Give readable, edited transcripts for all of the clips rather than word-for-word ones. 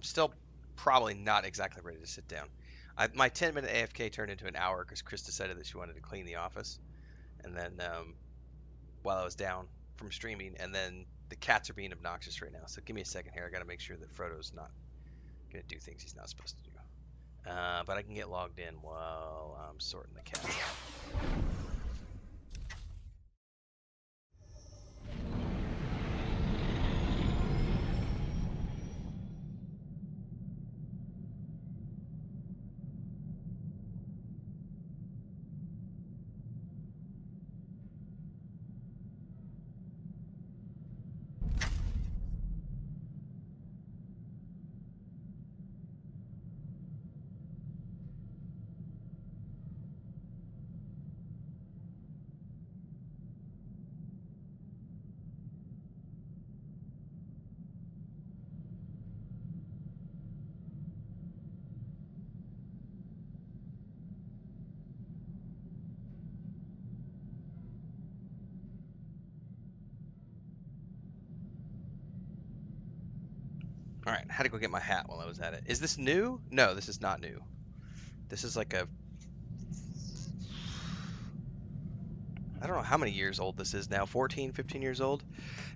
still probably not exactly ready to sit down. My 10-minute AFK turned into an hour because Chris decided that she wanted to clean the office, and then while I was down from streaming, and then the cats are being obnoxious right now. So give me a second here. I got to make sure that Frodo's not gonna do things he's not supposed to do. But I can get logged in while I'm sorting the cats out. All right, had to go get my hat while I was at it. Is this new? No, this is not new. This is like a... I don't know how many years old this is now. 14, 15 years old.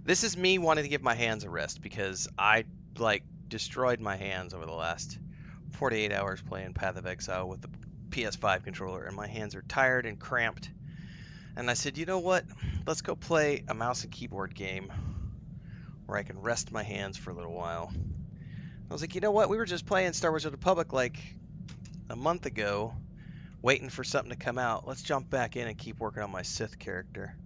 This is me wanting to give my hands a rest because I, like, destroyed my hands over the last 48 hours playing Path of Exile with the PS5 controller, and my hands are tired and cramped. And I said, you know what? Let's go play a mouse and keyboard game where I can rest my hands for a little while. I was like, you know what? We were just playing Star Wars: The Republic like a month ago, waiting for something to come out. Let's jump back in and keep working on my Sith character.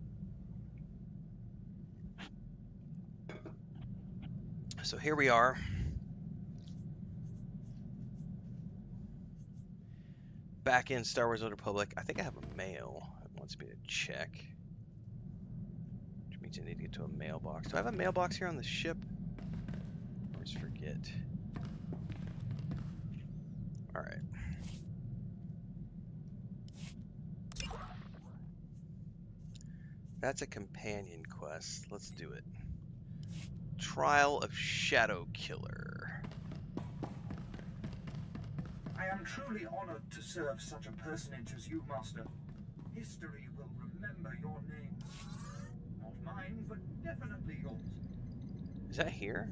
So here we are. Back in Star Wars: The Republic. I think I have a mail. It wants me to check. Which means I need to get to a mailbox. Do I have a mailbox here on the ship? I always forget. Alright. That's a companion quest. Let's do it. Trial of Shadow Killer. I am truly honored to serve such a personage as you, Master. History will remember your name. Not mine, but definitely yours. Is that here?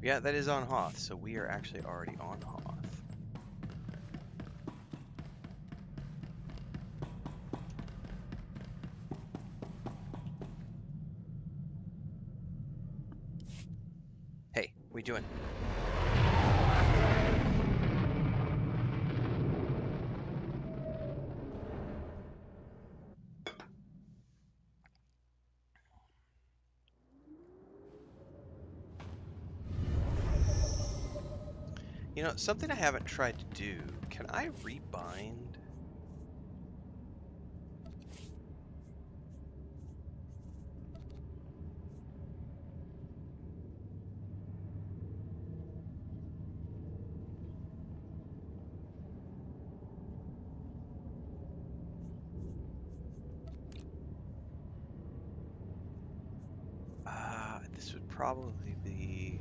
Yeah, that is on Hoth, so we are actually already on Hoth. Hey, what are you doing? You know, something I haven't tried to do. Can I rebind? This would probably be...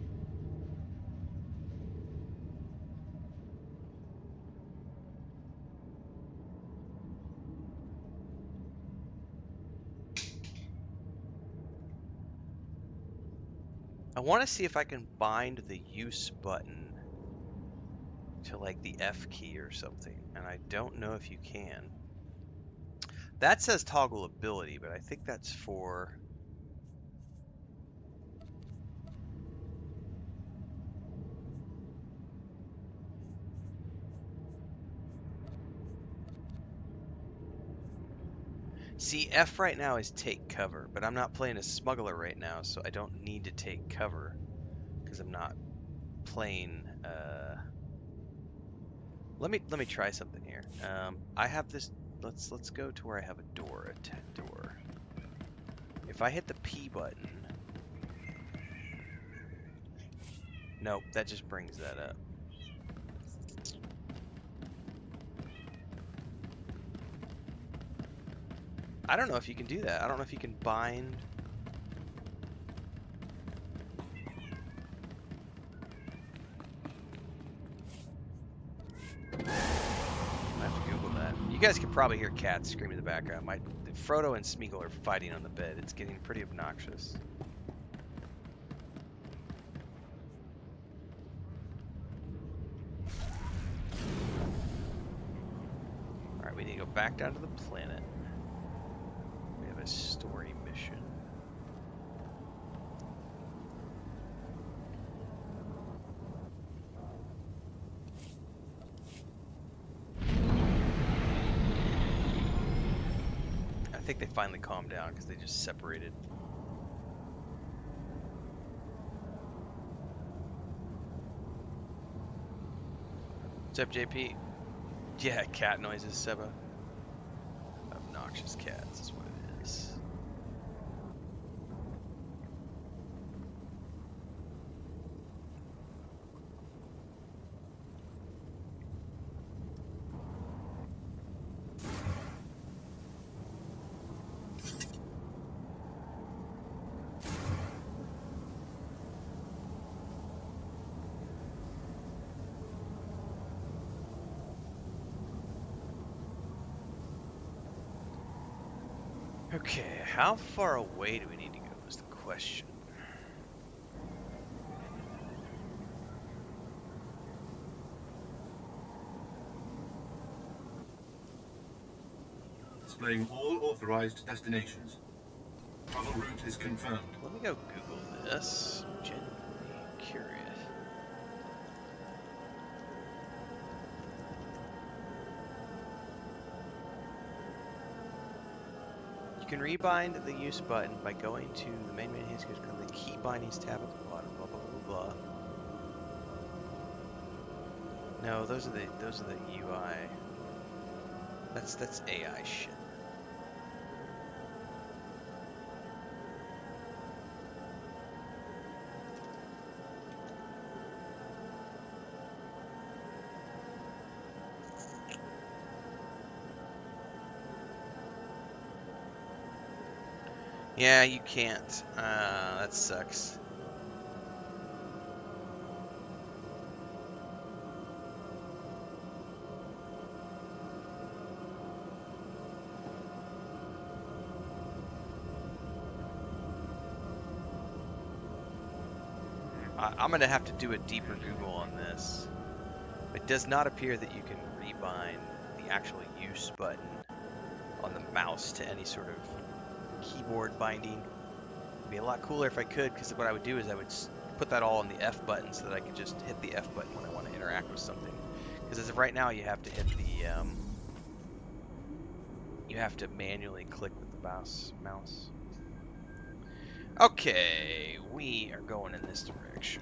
I want to see if I can bind the use button to like the F key or something, and I don't know if you can. That says toggle ability, but I think that's for... See, F right now is take cover, but I'm not playing a smuggler right now, so I don't need to take cover because I'm not playing. Let me try something here. I have this. Let's go to where I have a door, a tent door. If I hit the P button, nope, that just brings that up. I don't know if you can do that. I don't know if you can bind. I have to Google that. You guys can probably hear cats screaming in the background. Frodo and Smeagol are fighting on the bed. It's getting pretty obnoxious. Alright, we need to go back down to the planet. We have a story mission. I think they finally calmed down because they just separated. What's up, JP? Yeah, cat noises, Seba. Obnoxious cats is what it is. Okay, how far away do we need to go is the question. Displaying all authorized destinations. Travel route is confirmed. Let me go Google this. I'm genuinely curious. You can rebind the use button by going to the main menu, click the key bindings tab at the bottom, blah blah blah blah. No, those are the UI. That's AI shit. Yeah, you can't. That sucks. I'm gonna have to do a deeper Google on this. It does not appear that you can rebind the actual use button on the mouse to any sort of keyboard binding. It'd be a lot cooler if I could, because what I would do is I would put that all on the F button so that I could just hit the F button when I want to interact with something. Because as of right now, you have to hit the you have to manually click with the mouse. Okay, we are going in this direction.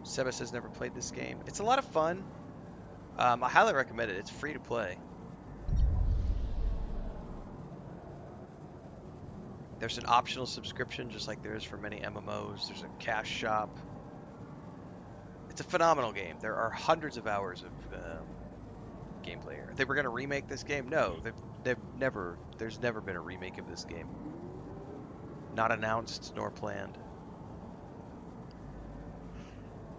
Sebas has never played this game. It's a lot of fun. I highly recommend it. It's free to play. There's an optional subscription, just like there is for many MMOs. There's a cash shop. It's a phenomenal game. There are hundreds of hours of gameplay here. If they were going to remake this game, no, there's never been a remake of this game. Not announced nor planned.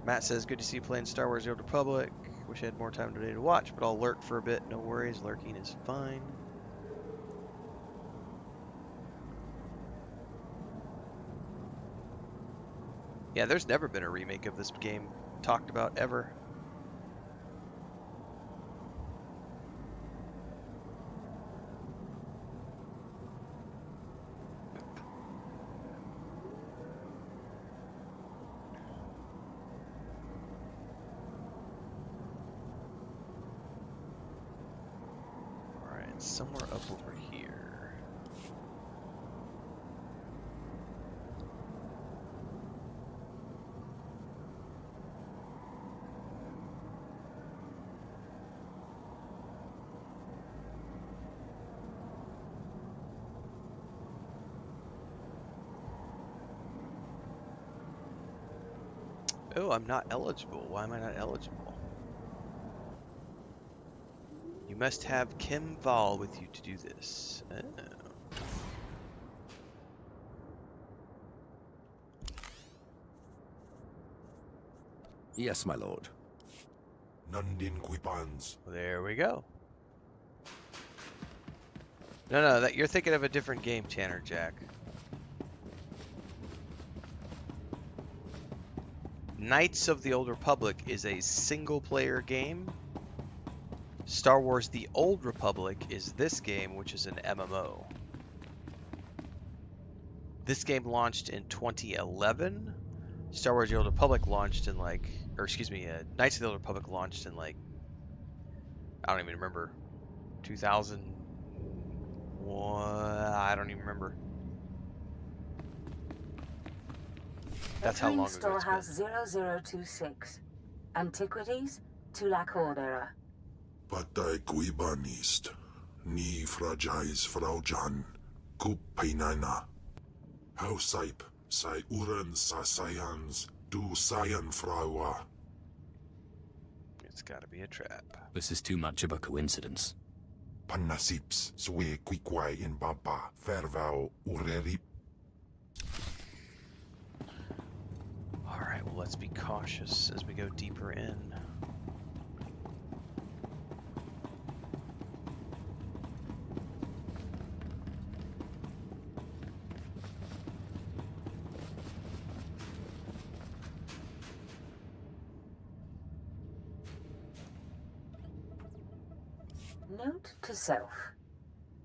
Matt says, good to see you playing Star Wars The Old Republic. Wish I had more time today to watch, but I'll lurk for a bit. No worries, lurking is fine. Yeah, there's never been a remake of this game talked about ever. Somewhere up over here. Oh, I'm not eligible. Why am I not eligible? You must have Kim Val with you to do this. Oh. Yes, my lord. Nandin Quipans. There we go. No, that you're thinking of a different game, Tanner Jack. Knights of the Old Republic is a single-player game. Star Wars The Old Republic is this game, which is an MMO. This game launched in 2011. Star Wars The Old Republic launched in Knights of the Old Republic launched in I don't even remember, 2001. I don't even remember. That's how long ago Storehouse it's been. 0026. Antiquities, Tulak Horde era. Patay Quibanist. Ni fragile Fraujan. Kup Painana. Hausaip. Sai Uren sa Sayans. Du Sayan Fraua. It's gotta be a trap. This is too much of a coincidence. Panasips. Swe Quiquai in Baba. Fervao Ureri. Alright, well, let's be cautious as we go deeper in. Note to self.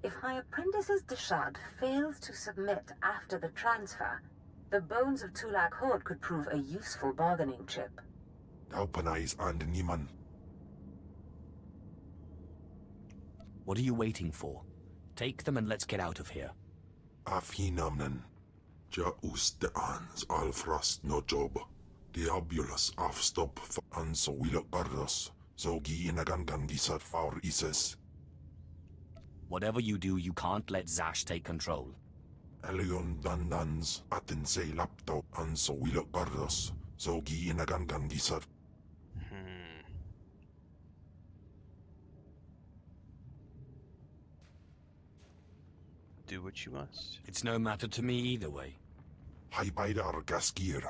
If my apprentice's Deshad fails to submit after the transfer, the bones of Tulak Horde could prove a useful bargaining chip. Alpanais and Niman. What are you waiting for? Take them and let's get out of here. Afhinamnen. Ja Usteans Alfrost no job. Diabulus afstop anso wilok bardos. Zogi inagangan gisat faur ises. Whatever you do, you can't let Zash take control. Elion dandans atense laptop anso wilok bardos. Zogi inagangan gisat. Do what you must. It's no matter to me either way. Haibaidar gaskir.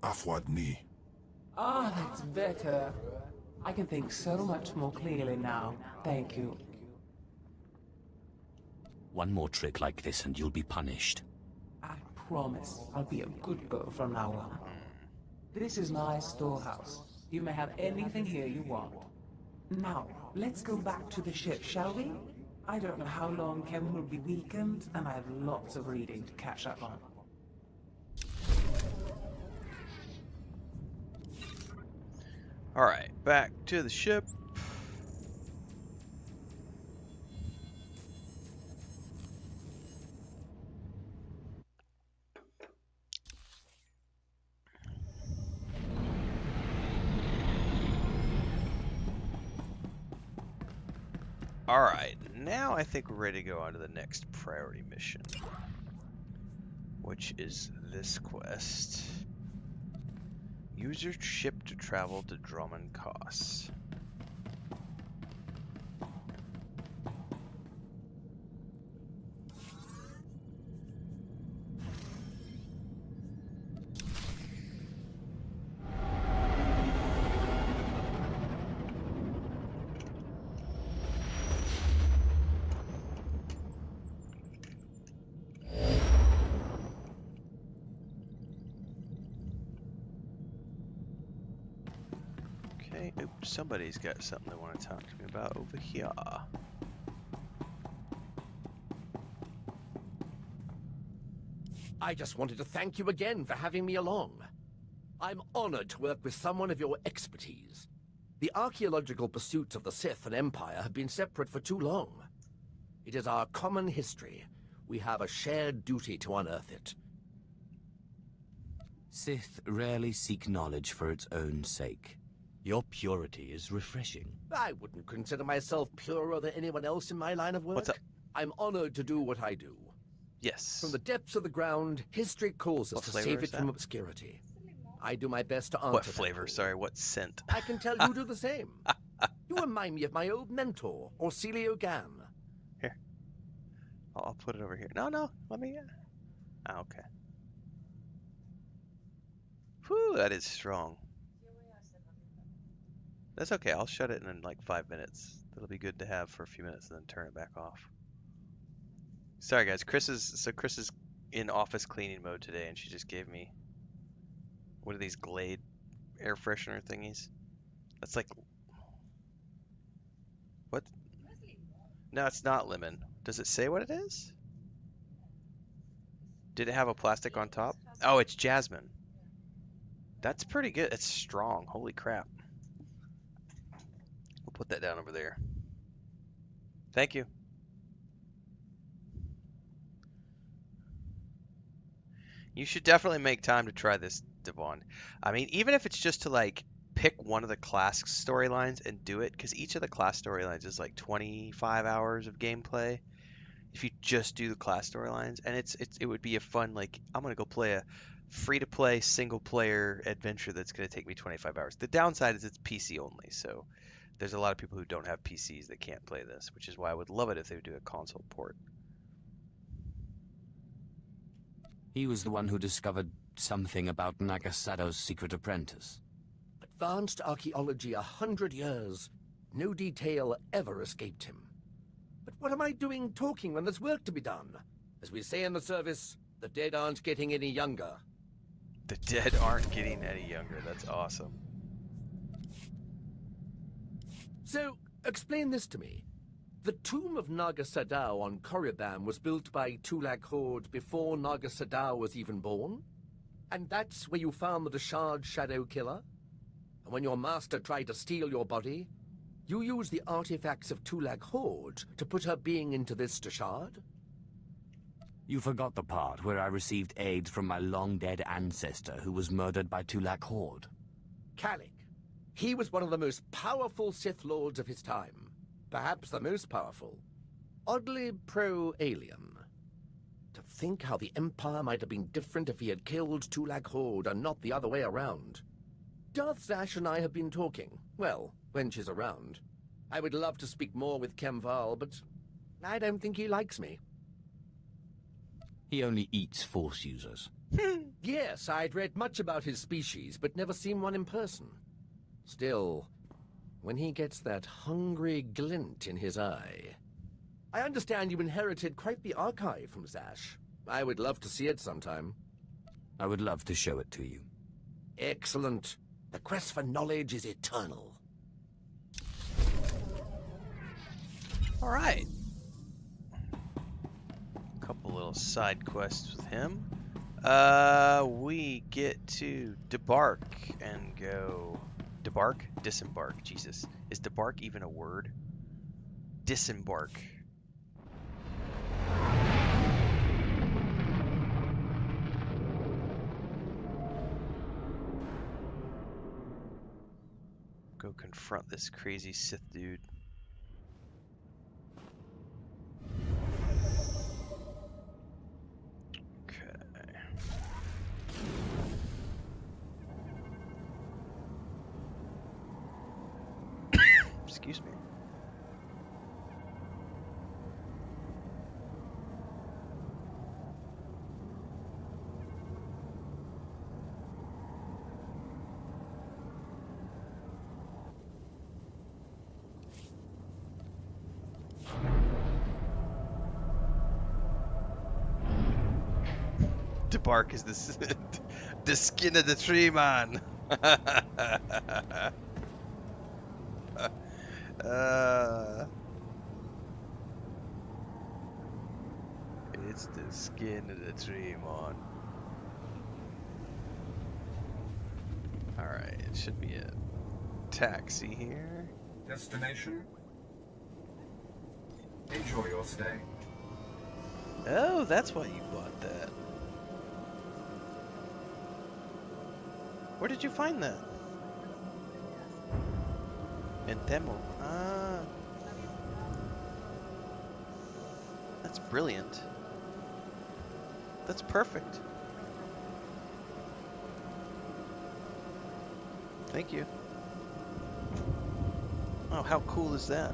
Afwadni. Ah, that's better. I can think so much more clearly now. Thank you. One more trick like this and you'll be punished. I promise I'll be a good girl from now on. This is my storehouse. You may have anything here you want. Now, let's go back to the ship, shall we? I don't know how long Kem will be weakened, and I have lots of reading to catch up on. Alright, back to the ship. Alright, now I think we're ready to go on to the next priority mission, which is this quest. Use your ship to travel to Dromund Kaas. Oops, somebody's got something they want to talk to me about over here. I just wanted to thank you again for having me along. I'm honored to work with someone of your expertise. The archaeological pursuits of the Sith and Empire have been separate for too long. It is our common history. We have a shared duty to unearth it. Sith rarely seek knowledge for its own sake. Your purity is refreshing. I wouldn't consider myself purer than anyone else in my line of work. What's up? I'm honored to do what I do. Yes. From the depths of the ground, history calls us What to flavor save is it from that? obscurity. I do my best to answer What that flavor? call. Sorry, what scent? I can tell you do the same. You remind me of my old mentor, Orsilio Gan. Here. I'll put it over here. No. Let me... Oh, okay. Whew, that is strong. That's okay. I'll shut it in like 5 minutes. That'll be good to have for a few minutes and then turn it back off. Sorry guys, Chris is in office cleaning mode today, and she just gave me, what are these Glade air freshener thingies? That's like, what? No, it's not lemon. Does it say what it is? Did it have a plastic on top? Oh, it's jasmine. That's pretty good. It's strong. Holy crap. We'll put that down over there. Thank you. You should definitely make time to try this, Devon. I mean, even if it's just to like pick one of the class storylines and do it, because each of the class storylines is like 25 hours of gameplay. If you just do the class storylines, and it would be a fun, like, I'm gonna go play a free-to-play single-player adventure that's gonna take me 25 hours. The downside is it's PC only, so there's a lot of people who don't have PCs that can't play this, which is why I would love it if they would do a console port. He was the one who discovered something about Nagasado's secret apprentice. Advanced archaeology 100 years. No detail ever escaped him. But what am I doing talking when there's work to be done? As we say in the service, the dead aren't getting any younger. The dead aren't getting any younger. That's awesome. So, explain this to me. The tomb of Naga Sadao on Korriban was built by Tulak Horde before Naga Sadao was even born? And that's where you found the Deshard Shadow Killer? And when your master tried to steal your body, you used the artifacts of Tulak Horde to put her being into this Deshard? You forgot the part where I received aid from my long-dead ancestor who was murdered by Tulak Horde. Kalik. He was one of the most powerful Sith Lords of his time. Perhaps the most powerful. Oddly pro-alien. To think how the Empire might have been different if he had killed Tulak Horde and not the other way around. Darth Zash and I have been talking. Well, when she's around. I would love to speak more with Kemval, but I don't think he likes me. He only eats Force users. Yes, I'd read much about his species, but never seen one in person. Still, when he gets that hungry glint in his eye. I understand you inherited quite the archive from Zash. I would love to see it sometime. I would love to show it to you. Excellent. The quest for knowledge is eternal. All right. A couple little side quests with him. We get to debark and go... Debark? Disembark. Jesus. Is debark even a word? Disembark. Go confront this crazy Sith dude. Excuse me. Debark is the skin of the tree, man. It's the skin of the tree, man. Alright, it should be a taxi here. Destination? Enjoy your stay. Oh, that's why you bought that. Where did you find that? In Temu. Ah. That's brilliant. That's perfect. Thank you. Oh, how cool is that?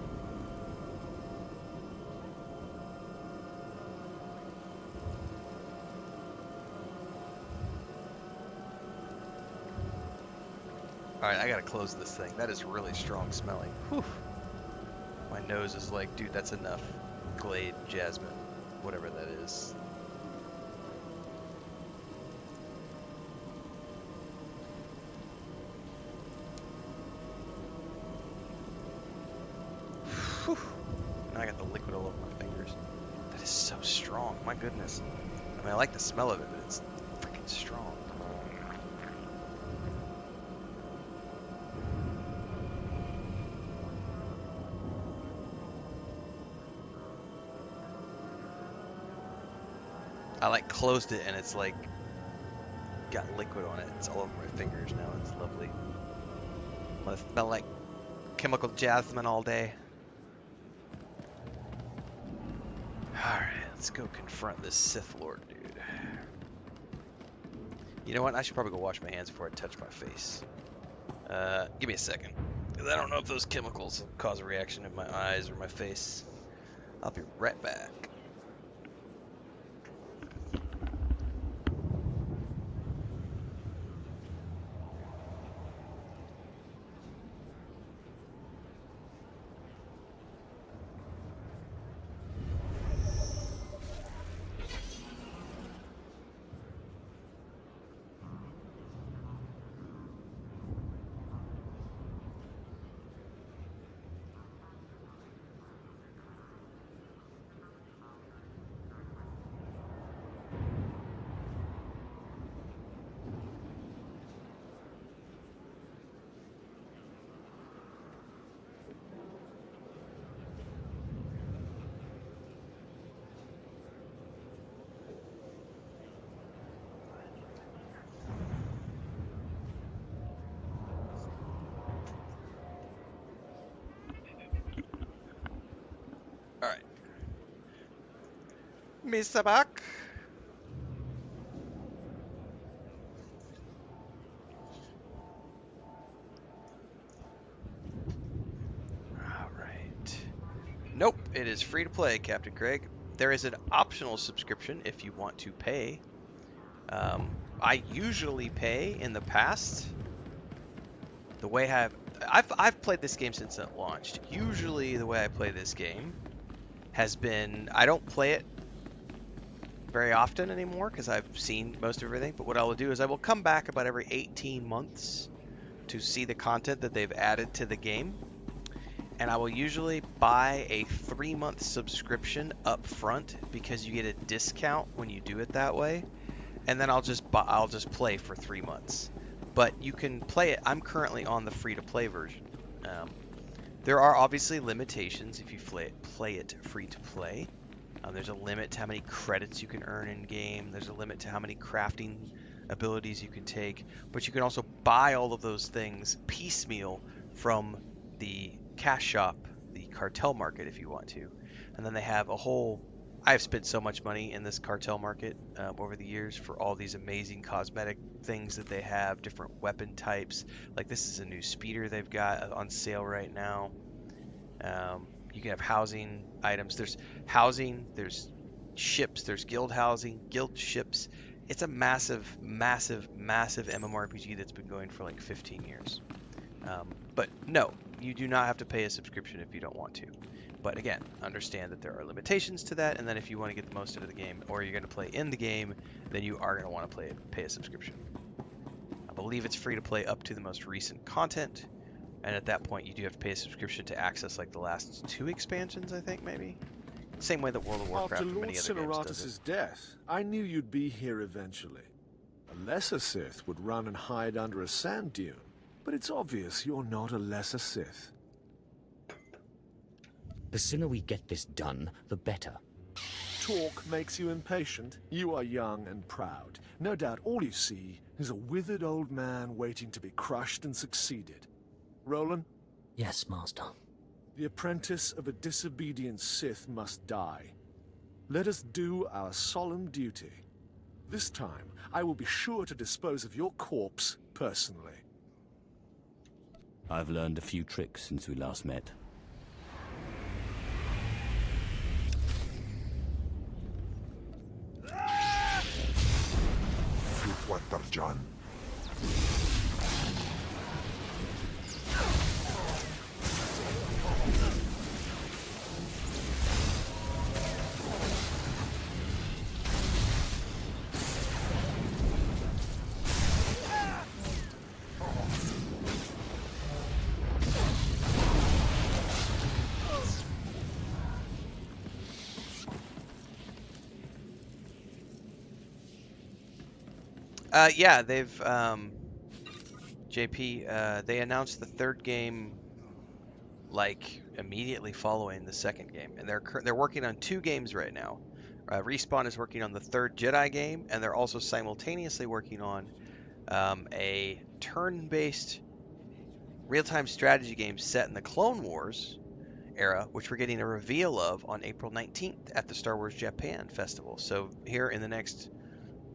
Alright, I gotta close this thing. That is really strong smelling. Whew. My nose is like, dude, that's enough. Glade, jasmine, whatever that is. Whew. Now I got the liquid all over my fingers. That is so strong, my goodness. I mean, I like the smell of it, but it's freaking strong. I like closed it and it's like got liquid on it. It's all over my fingers now. It's lovely. I'm gonna smell like chemical jasmine all day. Alright, let's go confront this Sith Lord dude. You know what? I should probably go wash my hands before I touch my face. Give me a second. Because I don't know if those chemicals cause a reaction in my eyes or my face. I'll be right back. Alright. Mr. Buck. Alright. Nope, it is free to play, Captain Craig. There is an optional subscription if you want to pay. I usually pay in the past. The way I've played this game since it launched. Usually the way I play this game has been, I don't play it very often anymore because I've seen most of everything, but what I will do is I will come back about every 18 months to see the content that they've added to the game, and I will usually buy a 3-month subscription up front because you get a discount when you do it that way, and then I'll just play for 3 months. But you can play it. I'm currently on the free-to-play version. There are obviously limitations if you play it free-to-play. There's a limit to how many credits you can earn in game. There's a limit to how many crafting abilities you can take. But you can also buy all of those things piecemeal from the cash shop, the cartel market, if you want to. And then they have a whole... I've spent so much money in this cartel market over the years for all these amazing cosmetic things that they have, different weapon types. Like this is a new speeder they've got on sale right now. You can have housing items. There's housing, there's ships, there's guild housing, guild ships. It's a massive, massive, massive MMORPG that's been going for like 15 years. But no, you do not have to pay a subscription if you don't want to. But again, understand that there are limitations to that, and then if you want to get the most out of the game, or you're going to play in the game, then you are going to want to pay a subscription. I believe it's free to play up to the most recent content, and at that point you do have to pay a subscription to access like the last 2 expansions, I think, maybe? Same way that World of Warcraft and many other games does it. Death, I knew you'd be here eventually. A lesser Sith would run and hide under a sand dune, but it's obvious you're not a lesser Sith. The sooner we get this done, the better. Talk makes you impatient. You are young and proud. No doubt all you see is a withered old man waiting to be crushed and succeeded. Roland? Yes, Master. The apprentice of a disobedient Sith must die. Let us do our solemn duty. This time, I will be sure to dispose of your corpse personally. I've learned a few tricks since we last met. Swtor John. Yeah, they've JP. They announced the third game like immediately following the second game, and they're working on 2 games right now. Respawn is working on the third Jedi game, and they're also simultaneously working on a turn-based real-time strategy game set in the Clone Wars era, which we're getting a reveal of on April 19th at the Star Wars Japan Festival. So here in the next,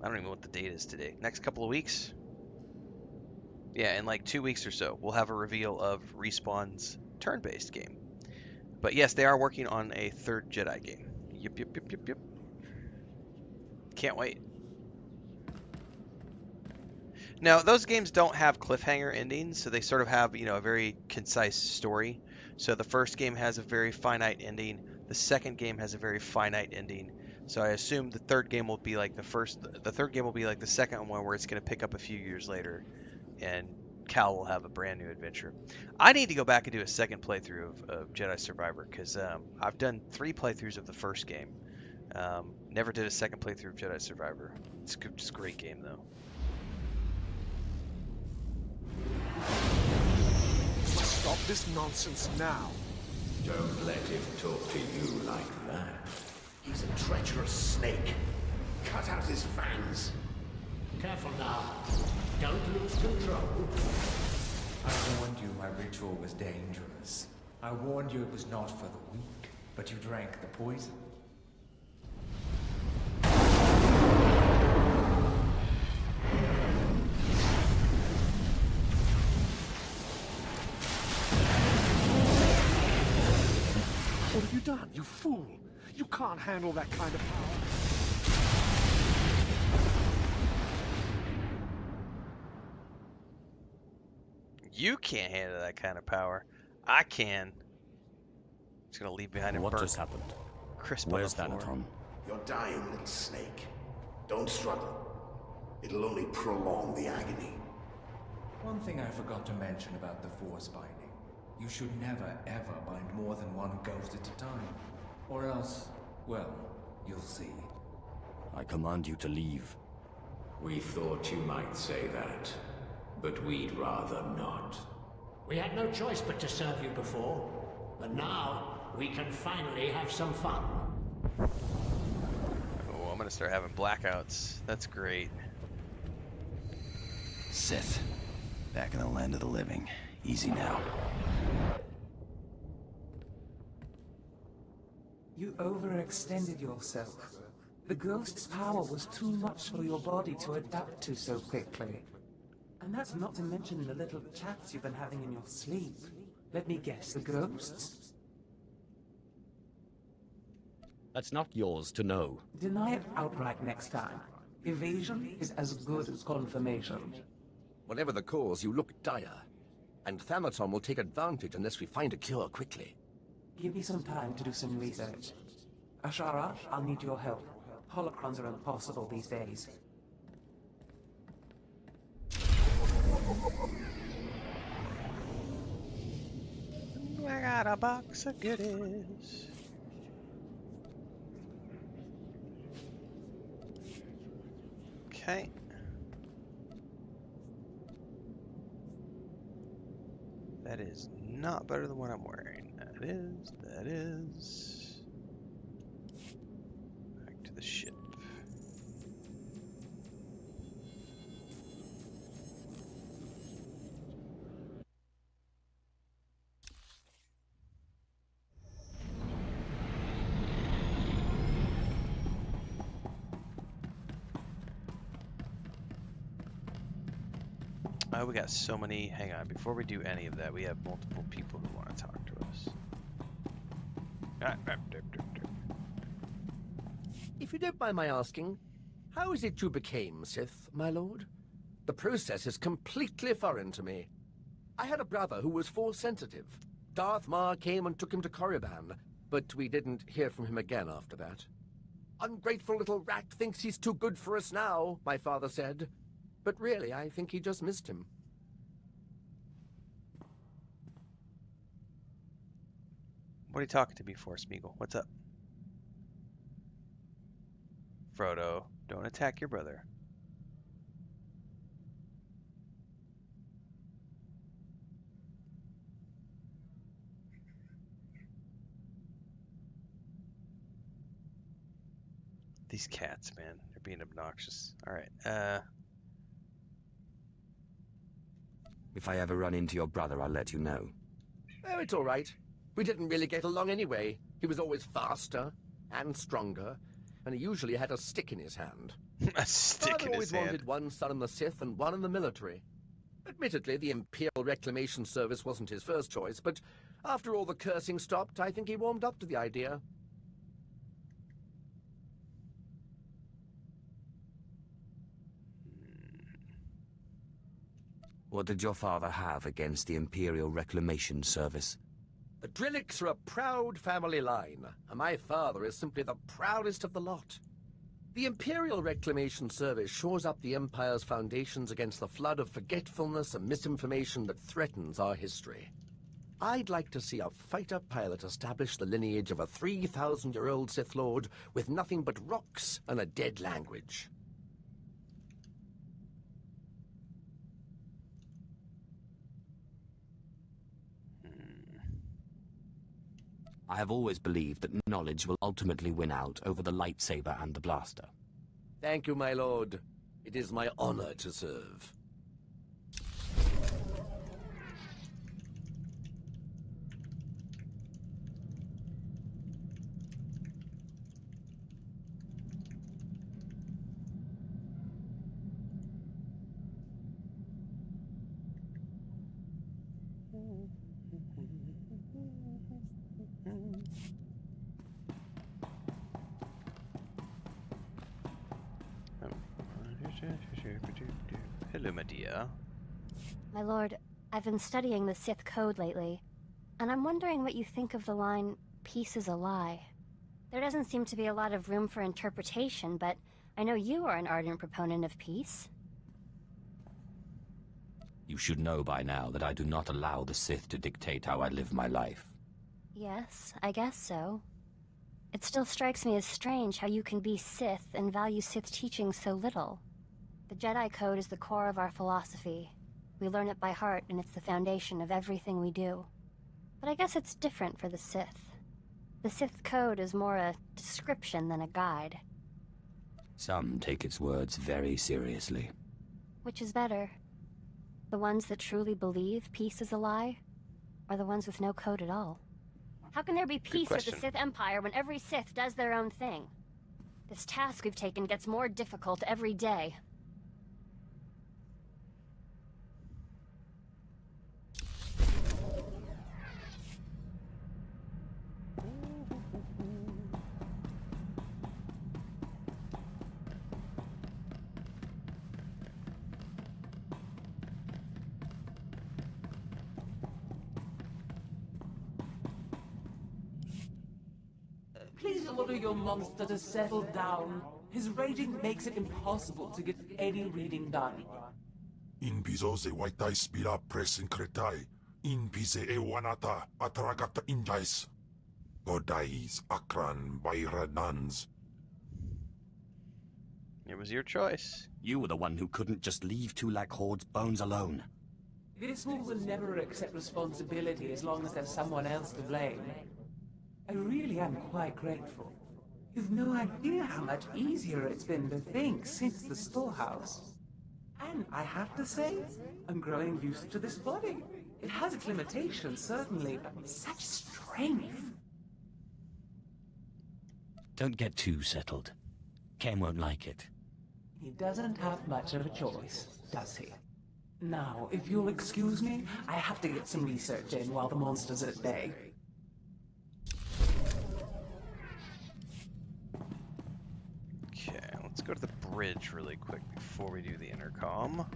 I don't even know what the date is today, next couple of weeks. Yeah, in like 2 weeks or so, we'll have a reveal of Respawn's turn-based game. But yes, they are working on a third Jedi game. Yep. Can't wait. Now, those games don't have cliffhanger endings, so they sort of have, a very concise story. So the first game has a very finite ending. The second game has a very finite ending. So I assume the third game will be like the third game will be like the second one, where it's going to pick up a few years later, and Cal will have a brand new adventure. I need to go back and do a second playthrough of Jedi Survivor, because I've done 3 playthroughs of the first game. Never did a second playthrough of Jedi Survivor. It's just a great game, though. Stop this nonsense now. Don't let him talk to you like that. He's a treacherous snake. Cut out his fangs. Careful now. Don't lose control. I warned you my ritual was dangerous. I warned you it was not for the weak, but you drank the poison. What have you done, you fool? You can't handle that kind of power. You can't handle that kind of power. I can. Just gonna leave behind a What burnt just happened? crisp Where's on the floor. Thanaton? You're dying, little snake. Don't struggle. It'll only prolong the agony. One thing I forgot to mention about the Force binding. You should never, ever bind more than one ghost at a time. Or else, well, you'll see. I command you to leave. We thought you might say that, but we'd rather not. We had no choice but to serve you before, but now we can finally have some fun. Oh, I'm gonna start having blackouts. That's great. Sith. Back in the land of the living. Easy now. You overextended yourself. The ghost's power was too much for your body to adapt to so quickly. And that's not to mention the little chats you've been having in your sleep. Let me guess, the ghosts? That's not yours to know. Deny it outright next time. Evasion is as good as confirmation. Whatever the cause, you look dire. And Thanaton will take advantage unless we find a cure quickly. Give me some time to do some research. Ashara, I'll need your help. Holocrons are impossible these days. I got a box of goodies. Okay. That is not better than what I'm wearing. That is. Back to the ship. Oh, we got so many. Hang on, before we do any of that, we have multiple people who want to talk to us. If you don't mind my asking, how is it you became Sith, my lord? The process is completely foreign to me. I had a brother who was Force-sensitive. Darth Maul came and took him to Korriban, but we didn't hear from him again after that. Ungrateful little rat thinks he's too good for us now, my father said. But really, I think he just missed him. What are you talking to me for, Smeagol? What's up? Frodo, don't attack your brother. These cats, man, they're being obnoxious. All right. If I ever run into your brother, I'll let you know. Oh, it's all right. We didn't really get along anyway. He was always faster and stronger, and he usually had a stick in his hand. A stick Father in his always hand. wanted one son in the Sith and one in the military. Admittedly, the Imperial Reclamation Service wasn't his first choice, but after all the cursing stopped, I think he warmed up to the idea. What did your father have against the Imperial Reclamation Service? The Drillicks are a proud family line, and my father is simply the proudest of the lot. The Imperial Reclamation Service shores up the Empire's foundations against the flood of forgetfulness and misinformation that threatens our history. I'd like to see a fighter pilot establish the lineage of a 3,000-year-old Sith Lord with nothing but rocks and a dead language. I have always believed that knowledge will ultimately win out over the lightsaber and the blaster. Thank you, my lord. It is my honor to serve. Hello, my dear. My lord, I've been studying the Sith code lately, and I'm wondering what you think of the line, "Peace is a lie." There doesn't seem to be a lot of room for interpretation, but I know you are an ardent proponent of peace. You should know by now that I do not allow the Sith to dictate how I live my life. Yes, I guess so. It still strikes me as strange how you can be Sith and value Sith teaching so little. The Jedi Code is the core of our philosophy. We learn it by heart, and it's the foundation of everything we do. But I guess it's different for the Sith. The Sith Code is more a description than a guide. Some take its words very seriously. Which is better? The ones that truly believe peace is a lie, or the ones with no code at all? How can there be peace with the Sith Empire when every Sith does their own thing? This task we've taken gets more difficult every day. Please order your monster to settle down. His raging makes it impossible to get any reading done. In piso se waitai spila presin kretai. In pise e wanata atragata injais. Godais akran bayranans. It was your choice. You were the one who couldn't just leave Tulak Horde's bones alone. This one will never accept responsibility as long as there's someone else to blame. I really am quite grateful. You've no idea how much easier it's been to think since the storehouse. And I have to say, I'm growing used to this body. It has its limitations, certainly, but such strength. Don't get too settled. Ken won't like it. He doesn't have much of a choice, does he? Now, if you'll excuse me, I have to get some research in while the monster's at bay. Okay, let's go to the bridge really quick before we do the intercom.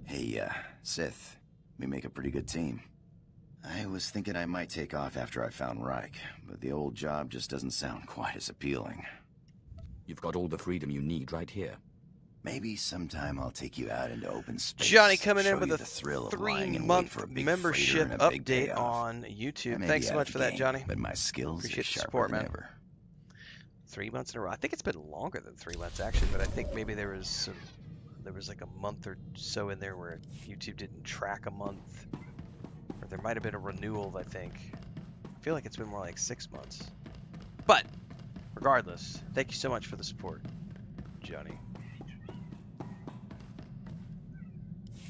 Hey, Sith. We make a pretty good team. I was thinking I might take off after I found Reich, but the old job just doesn't sound quite as appealing. You've got all the freedom you need right here. Maybe sometime I'll take you out into open space. Johnny coming in show with you a the thrill of lying in wait for a 3-month big membership freighter and a big update payoff. on YouTube. I may Thanks be so out much of for the that, game, Johnny. but my skills Appreciate are the sharper support, than man. ever. 3 months in a row. I think it's been longer than 3 months actually, but I think maybe there was like a month or so in there where YouTube didn't track a month, or there might have been a renewal. I think. I feel like it's been more like 6 months. But regardless, thank you so much for the support, Johnny.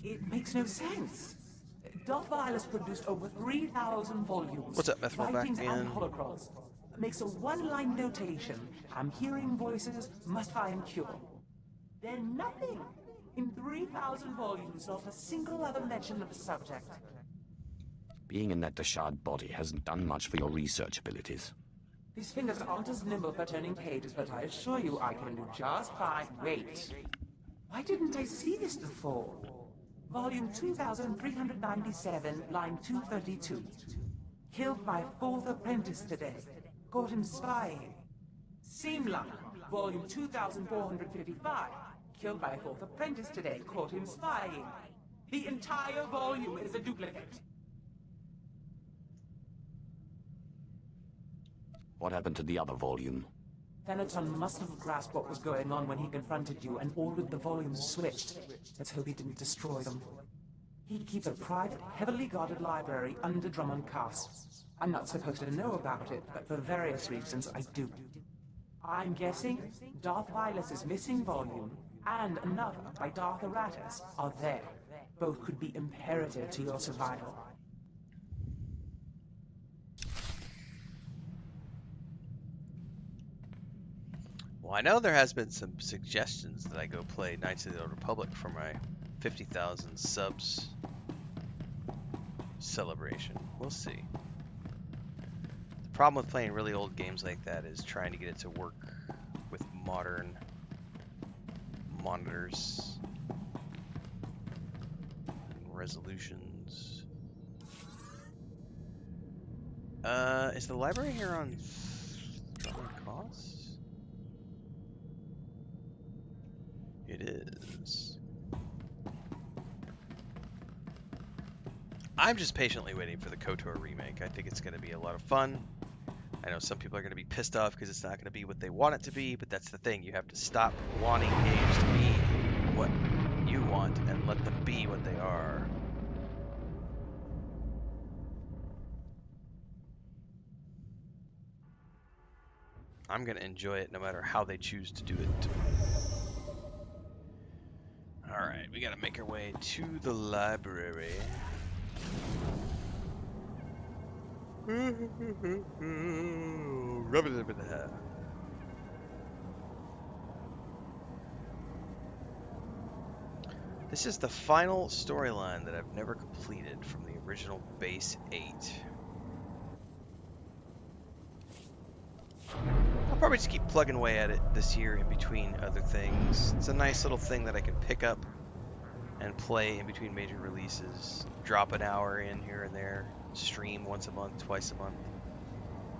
It makes no sense. Darth Vail has produced over 3,000 volumes. What's up, Methyl back writings in? and holocrons. Makes a one-line notation. I'm hearing voices, must find cure. Then nothing. In 3,000 volumes, not a single other mention of the subject. Being in that Deshard body hasn't done much for your research abilities. These fingers aren't as nimble for turning pages, but I assure you I can do just fine. Wait. Why didn't I see this before? Volume 2397, line 232. Killed my 4th apprentice today. Caught him spying. Same line. Volume 2455. Killed my 4th apprentice today. Caught him spying. The entire volume is a duplicate. What happened to the other volume? Venaton must have grasped what was going on when he confronted you and ordered the volumes switched. Let's hope he didn't destroy them. He keeps a private, heavily guarded library under Dromund Kaas. I'm not supposed to know about it, but for various reasons I do. I'm guessing Darth Vilus's missing volume and another by Darth Aratus are there. Both could be imperative to your survival. Well, I know there has been some suggestions that I go play Knights of the Old Republic for my 50,000 subs celebration. We'll see. The problem with playing really old games like that is trying to get it to work with modern monitors and resolutions. Is the library here on Dromund Kaas? It is. I'm just patiently waiting for the KOTOR remake. I think it's going to be a lot of fun. I know some people are going to be pissed off because it's not going to be what they want it to be, but that's the thing. You have to stop wanting games to be what you want and let them be what they are. I'm going to enjoy it no matter how they choose to do it. Alright, we gotta make our way to the library. This is the final storyline that I've never completed from the original base 8. I'll probably just keep plugging away at it this year in between other things. It's a nice little thing that I can pick up and play in between major releases. Drop an hour in here and there. Stream once a month, twice a month.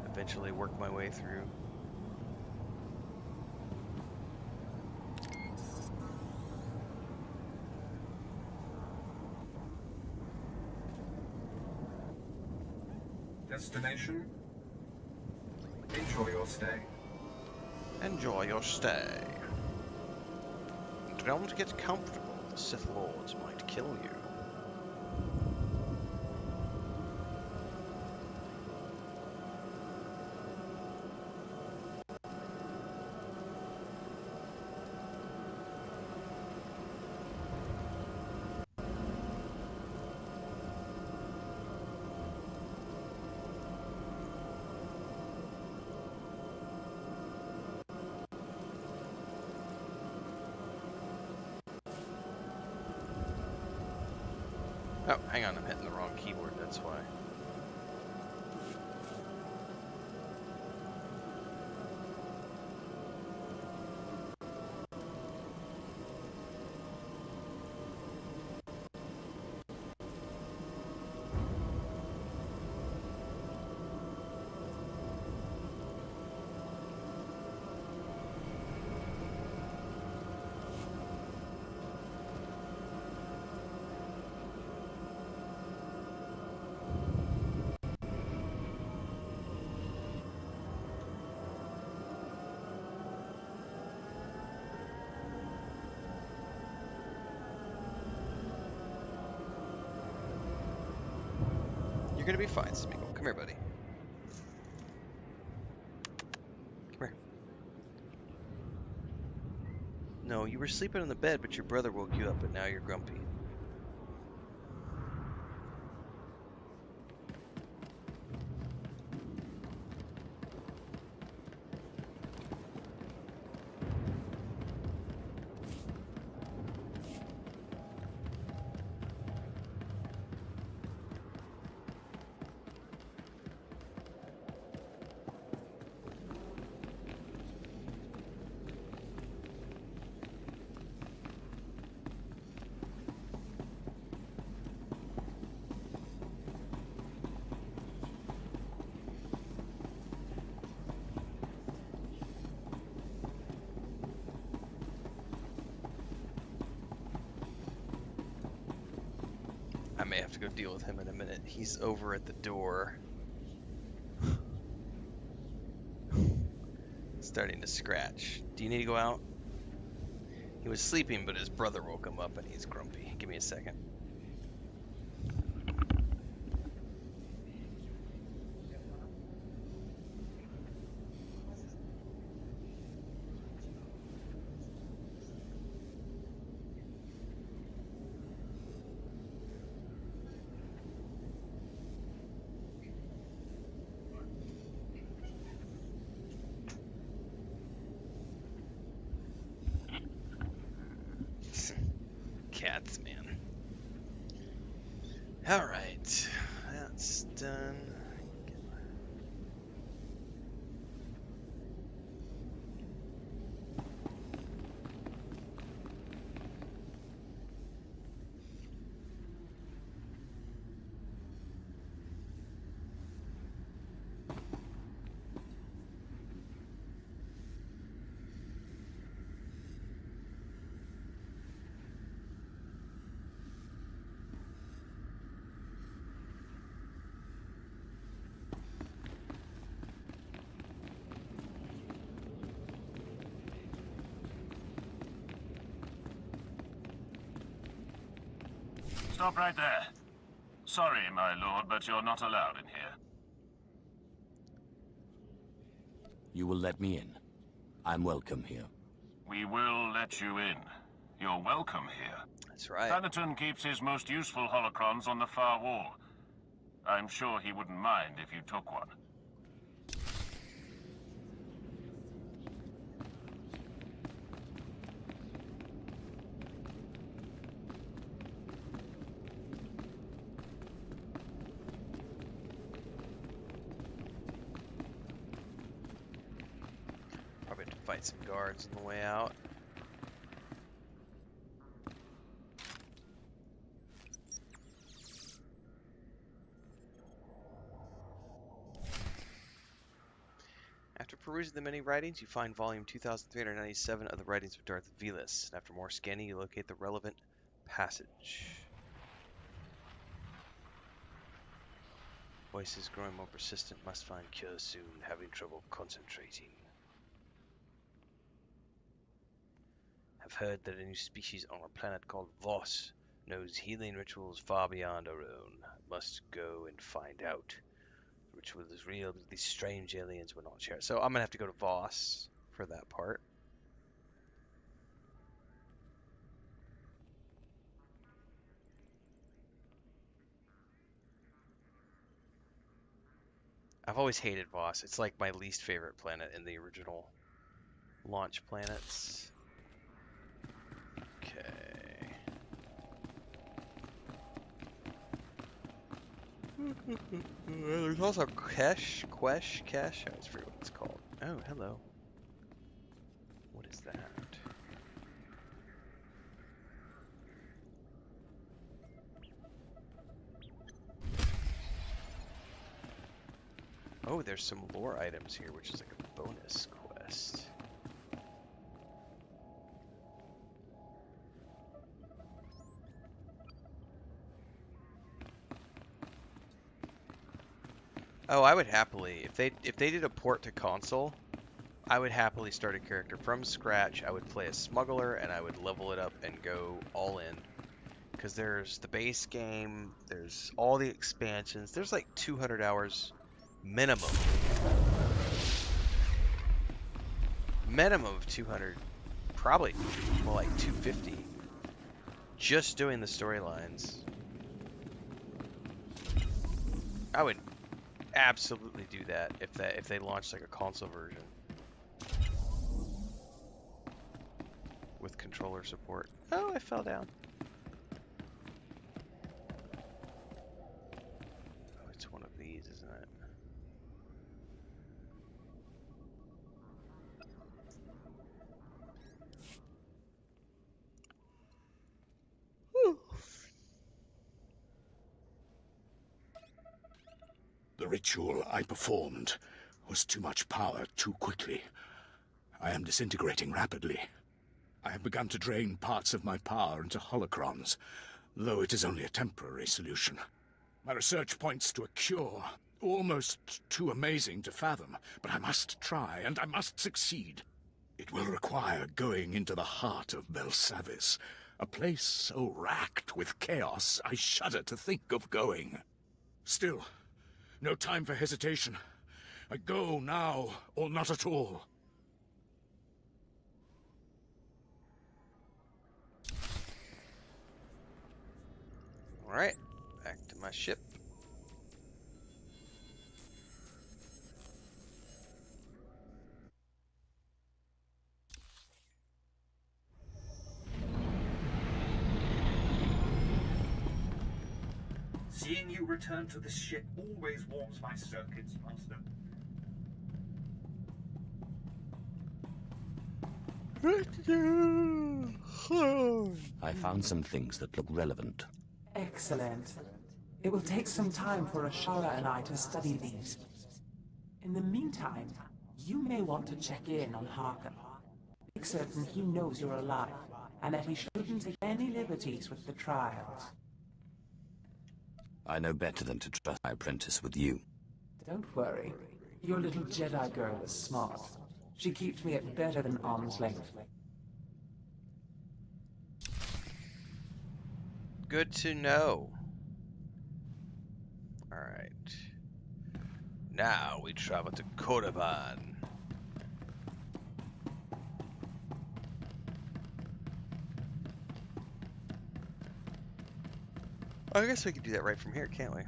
Eventually work my way through. Destination? Enjoy your stay. Enjoy your stay. Don't get comfortable. The Sith Lords might kill you. Oh, hang on, I'm hitting the wrong keyboard, that's why. You're gonna be fine, Smeagol. Come here, buddy. Come here. No, you were sleeping in the bed, but your brother woke you up, and now you're grumpy. I may have to go deal with him in a minute. He's over at the door. Starting to scratch. Do you need to go out? He was sleeping, but his brother woke him up and he's grumpy. Give me a second. Cats, man. Alright. That's done. Stop right there. Sorry, my lord, but you're not allowed in here. You will let me in. I'm welcome here. We will let you in. You're welcome here. That's right. Thanaton keeps his most useful holocrons on the far wall. I'm sure he wouldn't mind if you took one. Probably have to fight some guards on the way out. After perusing the many writings, you find volume 2397 of the writings of Darth Velis. And after more scanning, you locate the relevant passage. Voices growing more persistent, must find cure soon, having trouble concentrating. Have heard that a new species on a planet called Voss knows healing rituals far beyond our own. Must go and find out. The ritual is real, but these strange aliens will not share. So I'm gonna have to go to Voss for that part. I've always hated Voss. It's like my least favorite planet in the original launch planets. Okay. There's also Kesh. I always forget what it's called. Oh, hello. What is that? Oh, there's some lore items here, which is like a bonus quest. Oh, I would happily, if they did a port to console, I would happily start a character from scratch. I would play a smuggler and I would level it up and go all in. Because there's the base game, there's all the expansions. There's like 200 hours minimum. Minimum of 200, probably more like 250. Just doing the storylines. I would absolutely do that if they launched like a console version with controller support. Oh, I fell down. Oh, it's one of these, isn't it? Whew. The ritual I performed was too much power too quickly. I am disintegrating rapidly. I have begun to drain parts of my power into holocrons, though it is only a temporary solution. My research points to a cure, almost too amazing to fathom, but I must try, and I must succeed. It will require going into the heart of Belsavis, a place so racked with chaos I shudder to think of going. Still, no time for hesitation. I go now, or not at all. Alright, back to my ship. Seeing you return to this ship always warms my circuits, Master. I found some things that look relevant. Excellent. It will take some time for Ashara and I to study these. In the meantime, you may want to check in on Harker. Make certain he knows you're alive, and that he shouldn't take any liberties with the trials. I know better than to trust my apprentice with you. Don't worry. Your little Jedi girl is smart. She keeps me at better than arm's length. Good to know. Alright. Now we travel to Korriban. I guess we could do that right from here, can't we?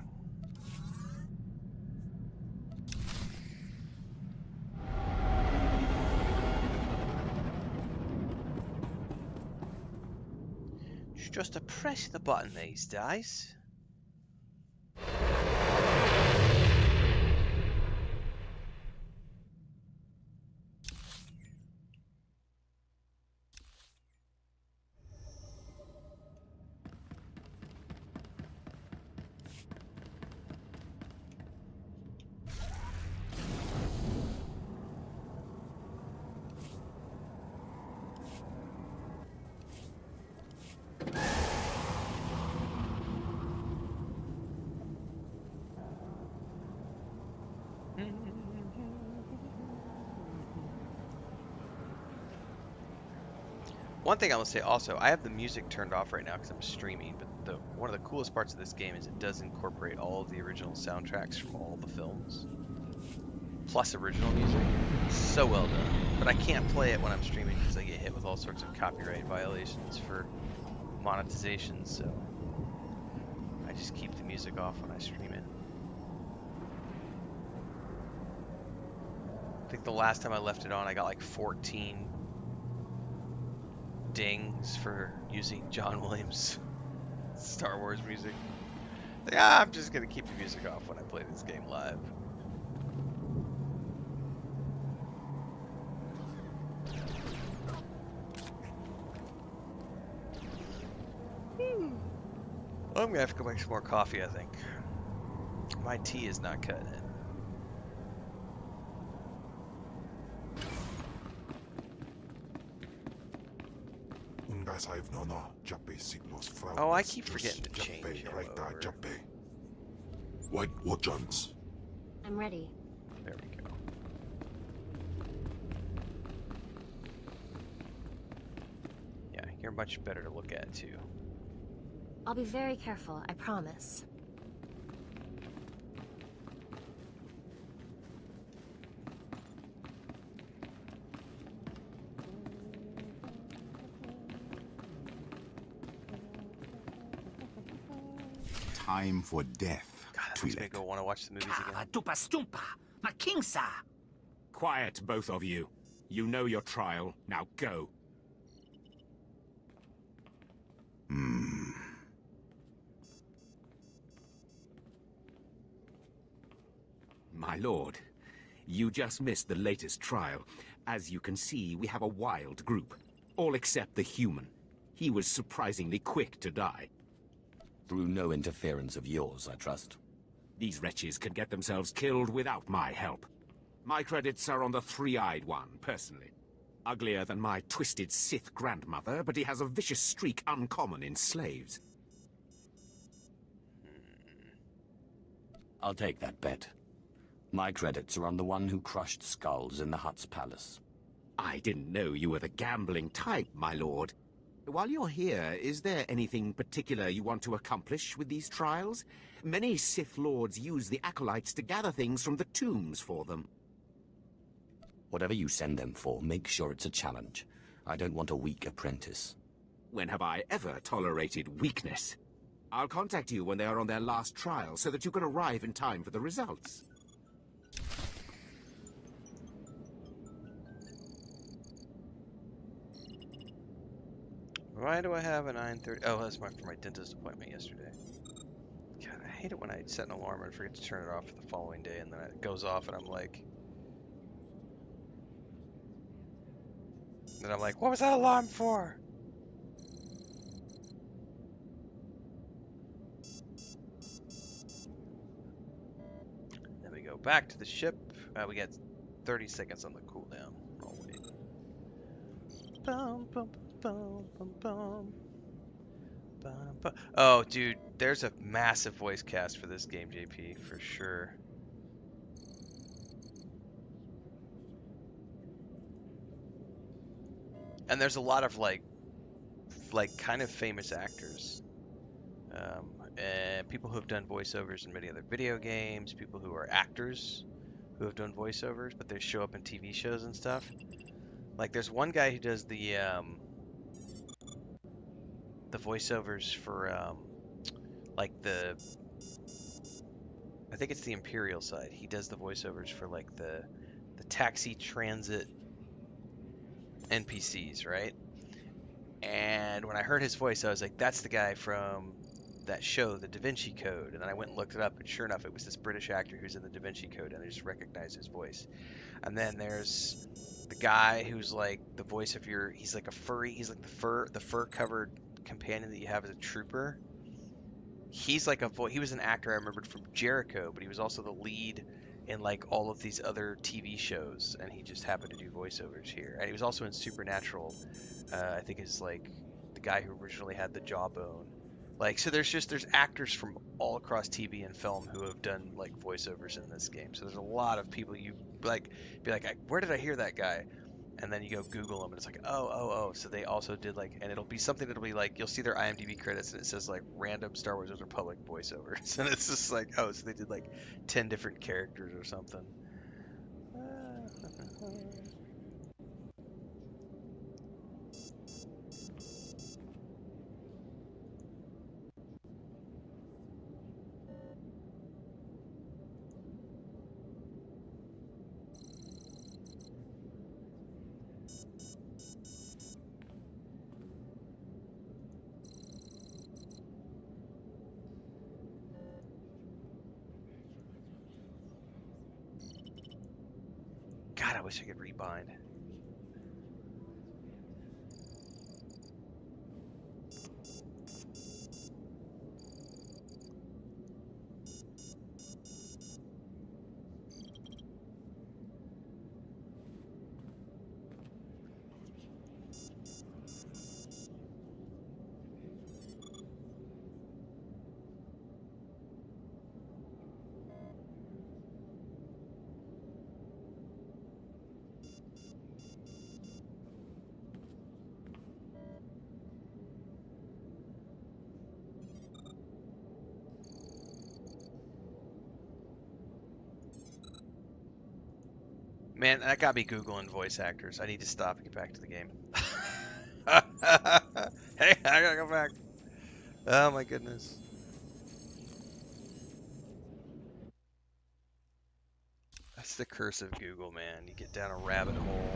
It's just a press the button these days. One thing I will say also, I have the music turned off right now because I'm streaming, but one of the coolest parts of this game is it does incorporate all of the original soundtracks from all the films, plus original music. So well done. But I can't play it when I'm streaming because I get hit with all sorts of copyright violations for monetization, so I just keep the music off when I stream it. I think the last time I left it on, I got like 14 dings for using John Williams Star Wars music. Yeah, I'm just gonna keep the music off when I play this game live. I'm gonna have to go make some more coffee, I think. My tea is not cutting it. Oh, I keep forgetting to change him over. White Watchons. I'm ready. There we go. Yeah, you're much better to look at, too. I'll be very careful, I promise. Time for death. God, that makes me go want to watch the movies again. Stumpa, my king, sir. Quiet, both of you. You know your trial. Now go. My lord, you just missed the latest trial. As you can see, we have a wild group. All except the human. He was surprisingly quick to die. Through no interference of yours, I trust. These wretches can get themselves killed without my help. My credits are on the three-eyed one, personally. Uglier than my twisted Sith grandmother, but he has a vicious streak uncommon in slaves. I'll take that bet. My credits are on the one who crushed skulls in the Hutt's palace. I didn't know you were the gambling type, my lord. While you're here, is there anything particular you want to accomplish with these trials? Many Sith lords use the acolytes to gather things from the tombs for them. Whatever you send them for, make sure it's a challenge. I don't want a weak apprentice. When have I ever tolerated weakness? I'll contact you when they are on their last trial, so that you can arrive in time for the results. Why do I have a 9:30? Oh, that's for my dentist appointment yesterday. God, I hate it when I set an alarm and forget to turn it off for the following day, and then it goes off, and I'm like... Then I'm like, what was that alarm for? Then we go back to the ship. We got 30 seconds on the cooldown. I'll wait. Bum, bum, bum, bum, bum. Bum, bum. Oh, dude, there's a massive voice cast for this game, JP, for sure. And there's a lot of like kind of famous actors, and people who have done voiceovers in many other video games, people who are actors who have done voiceovers, but they show up in TV shows and stuff. Like there's one guy who does the voiceovers for like I think it's the Imperial side. He does the voiceovers for like the taxi transit NPCs, right? And when I heard his voice, I was like, that's the guy from that show, the Da Vinci Code. And then I went and looked it up, and sure enough, it was this British actor who's in the Da Vinci Code, and I just recognized his voice. And then there's the guy who's like the voice of he's like a furry, he's like the fur covered companion that you have as a trooper. He's like he was an actor I remembered from Jericho, but he was also the lead in like all of these other TV shows, and he just happened to do voiceovers here. And he was also in Supernatural. I think is like the guy who originally had the jawbone. Like, so there's actors from all across TV and film who have done like voiceovers in this game. So there's a lot of people you like be like, where did I hear that guy? And then you go Google them, and it's like, oh. So they also did like, and it'll be something that'll be like, you'll see their IMDb credits, and it says like random Star Wars Republic voiceovers, and it's just like, oh, so they did like 10 different characters or something. God, I wish I could rebind. Man, that got me Googling voice actors. I need to stop and get back to the game. Hey, I gotta go back. Oh my goodness. That's the curse of Google, man. You get down a rabbit hole.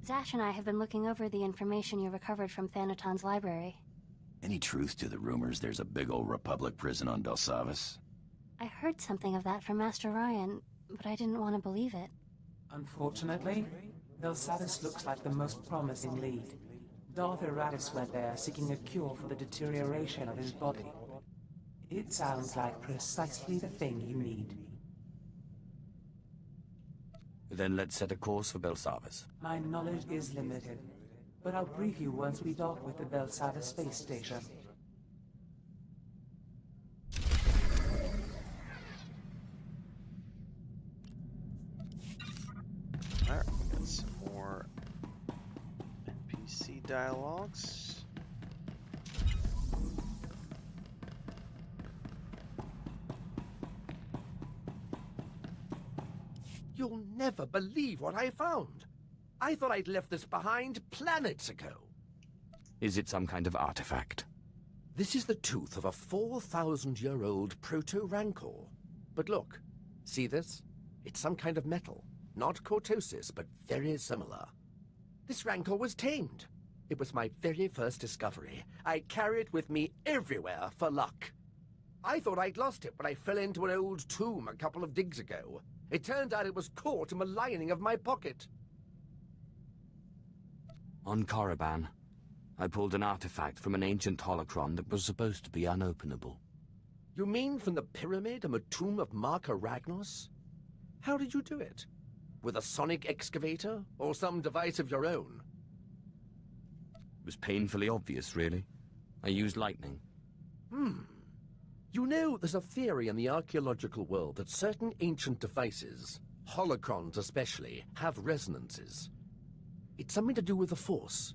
Zash and I have been looking over the information you recovered from Thanaton's library. Any truth to the rumors there's a big old Republic prison on Belsavis? I heard something of that from Master Ryan, but I didn't want to believe it. Unfortunately, Belsavis looks like the most promising lead. Darth Eratis went there seeking a cure for the deterioration of his body. It sounds like precisely the thing you need. Then let's set a course for Belsavis. My knowledge is limited, but I'll brief you once we dock with the Belsavis space station. Alright, we got some more NPC dialogues. You'll never believe what I found. I thought I'd left this behind planets ago. Is it some kind of artifact? This is the tooth of a 4,000-year-old proto-rancor. But look, see this? It's some kind of metal. Not cortosis, but very similar. This rancor was tamed. It was my very first discovery. I carry it with me everywhere for luck. I thought I'd lost it when I fell into an old tomb a couple of digs ago. It turned out it was caught in the lining of my pocket. On Korriban, I pulled an artifact from an ancient holocron that was supposed to be unopenable. You mean from the pyramid and the tomb of Marka Ragnos? How did you do it? With a sonic excavator, or some device of your own? It was painfully obvious, really. I used lightning. You know, there's a theory in the archaeological world that certain ancient devices, holocrons especially, have resonances. It's something to do with the Force.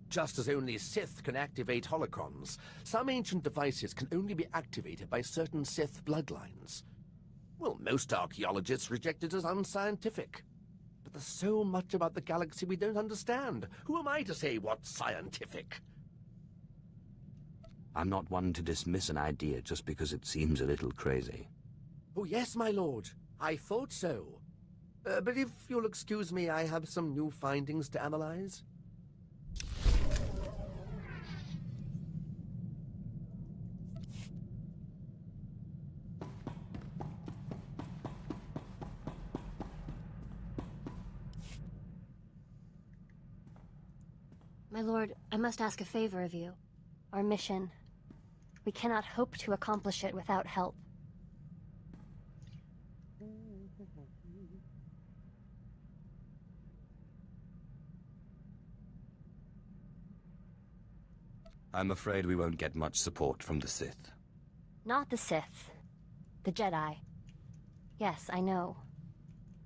Just as only Sith can activate holocrons, some ancient devices can only be activated by certain Sith bloodlines. Well, most archaeologists reject it as unscientific. But there's so much about the galaxy we don't understand. Who am I to say what's scientific? I'm not one to dismiss an idea just because it seems a little crazy. Oh yes, my lord. I thought so. But if you'll excuse me, I have some new findings to analyze. My lord, I must ask a favor of you. Our mission. We cannot hope to accomplish it without help. I'm afraid we won't get much support from the Sith. Not the Sith. The Jedi. Yes, I know.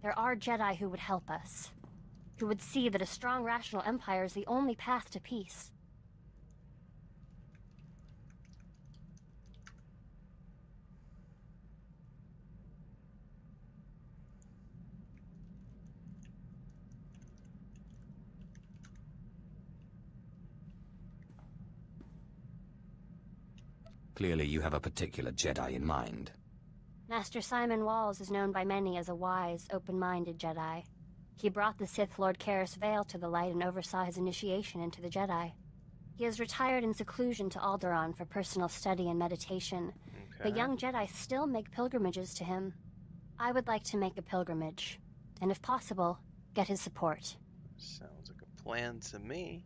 There are Jedi who would help us. Who would see that a strong, rational empire is the only path to peace. Clearly you have a particular Jedi in mind. Master Simon Walls is known by many as a wise, open-minded Jedi. He brought the Sith Lord Kaas Veil to the light and oversaw his initiation into the Jedi. He has retired in seclusion to Alderaan for personal study and meditation, but young Jedi still make pilgrimages to him. I would like to make a pilgrimage, and if possible, get his support. Sounds like a plan to me.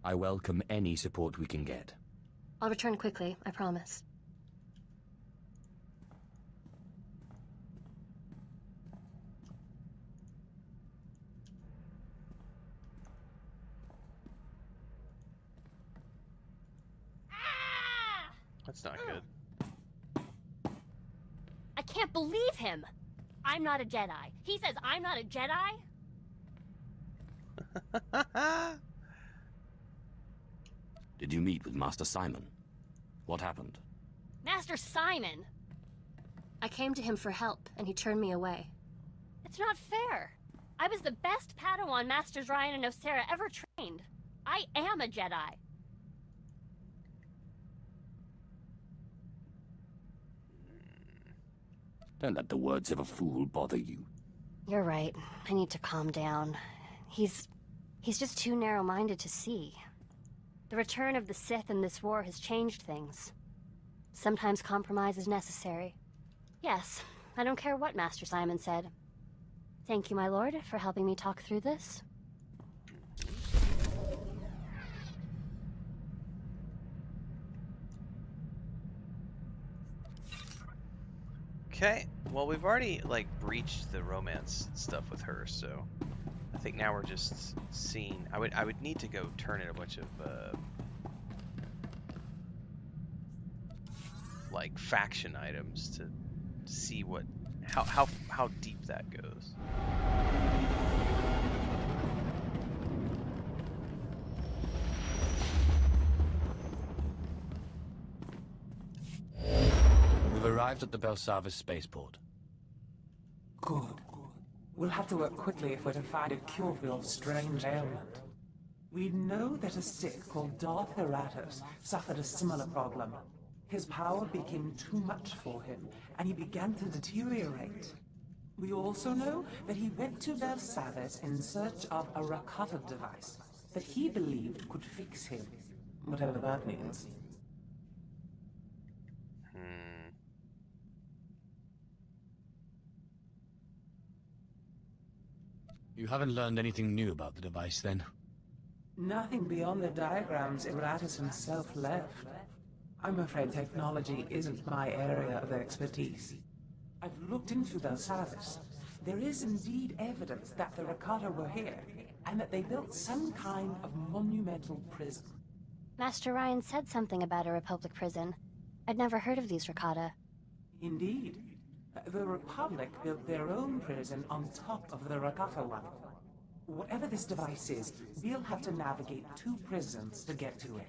I welcome any support we can get. I'll return quickly, I promise. That's not good. I can't believe him! I'm not a Jedi. He says I'm not a Jedi? Did you meet with Master Simon? What happened? Master Simon! I came to him for help, and he turned me away. It's not fair. I was the best Padawan Masters Ryan and Osera ever trained. I am a Jedi. Don't let the words of a fool bother you. You're right. I need to calm down. He's just too narrow-minded to see. The return of the Sith in this war has changed things. Sometimes compromise is necessary. Yes, I don't care what Master Simon said. Thank you, my lord, for helping me talk through this. Okay, well we've already like breached the romance stuff with her, so I think now we're just seeing. I would need to go turn in a bunch of like faction items to see what how deep that goes. We've arrived at the Belsavis spaceport. Good. We'll have to work quickly if we're to find a cure for your strange ailment. We know that a Sith called Darth Heratus suffered a similar problem. His power became too much for him, and he began to deteriorate. We also know that he went to Belsavis in search of a Rakata device that he believed could fix him, whatever that means. You haven't learned anything new about the device, then? Nothing beyond the diagrams Heratus himself left. I'm afraid technology isn't my area of expertise. I've looked into Belsavis. There is indeed evidence that the Rakata were here, and that they built some kind of monumental prison. Master Ryan said something about a Republic prison. I'd never heard of these Rakata. Indeed. The Republic built their own prison on top of the Rakata one. Whatever this device is, we'll have to navigate 2 prisons to get to it.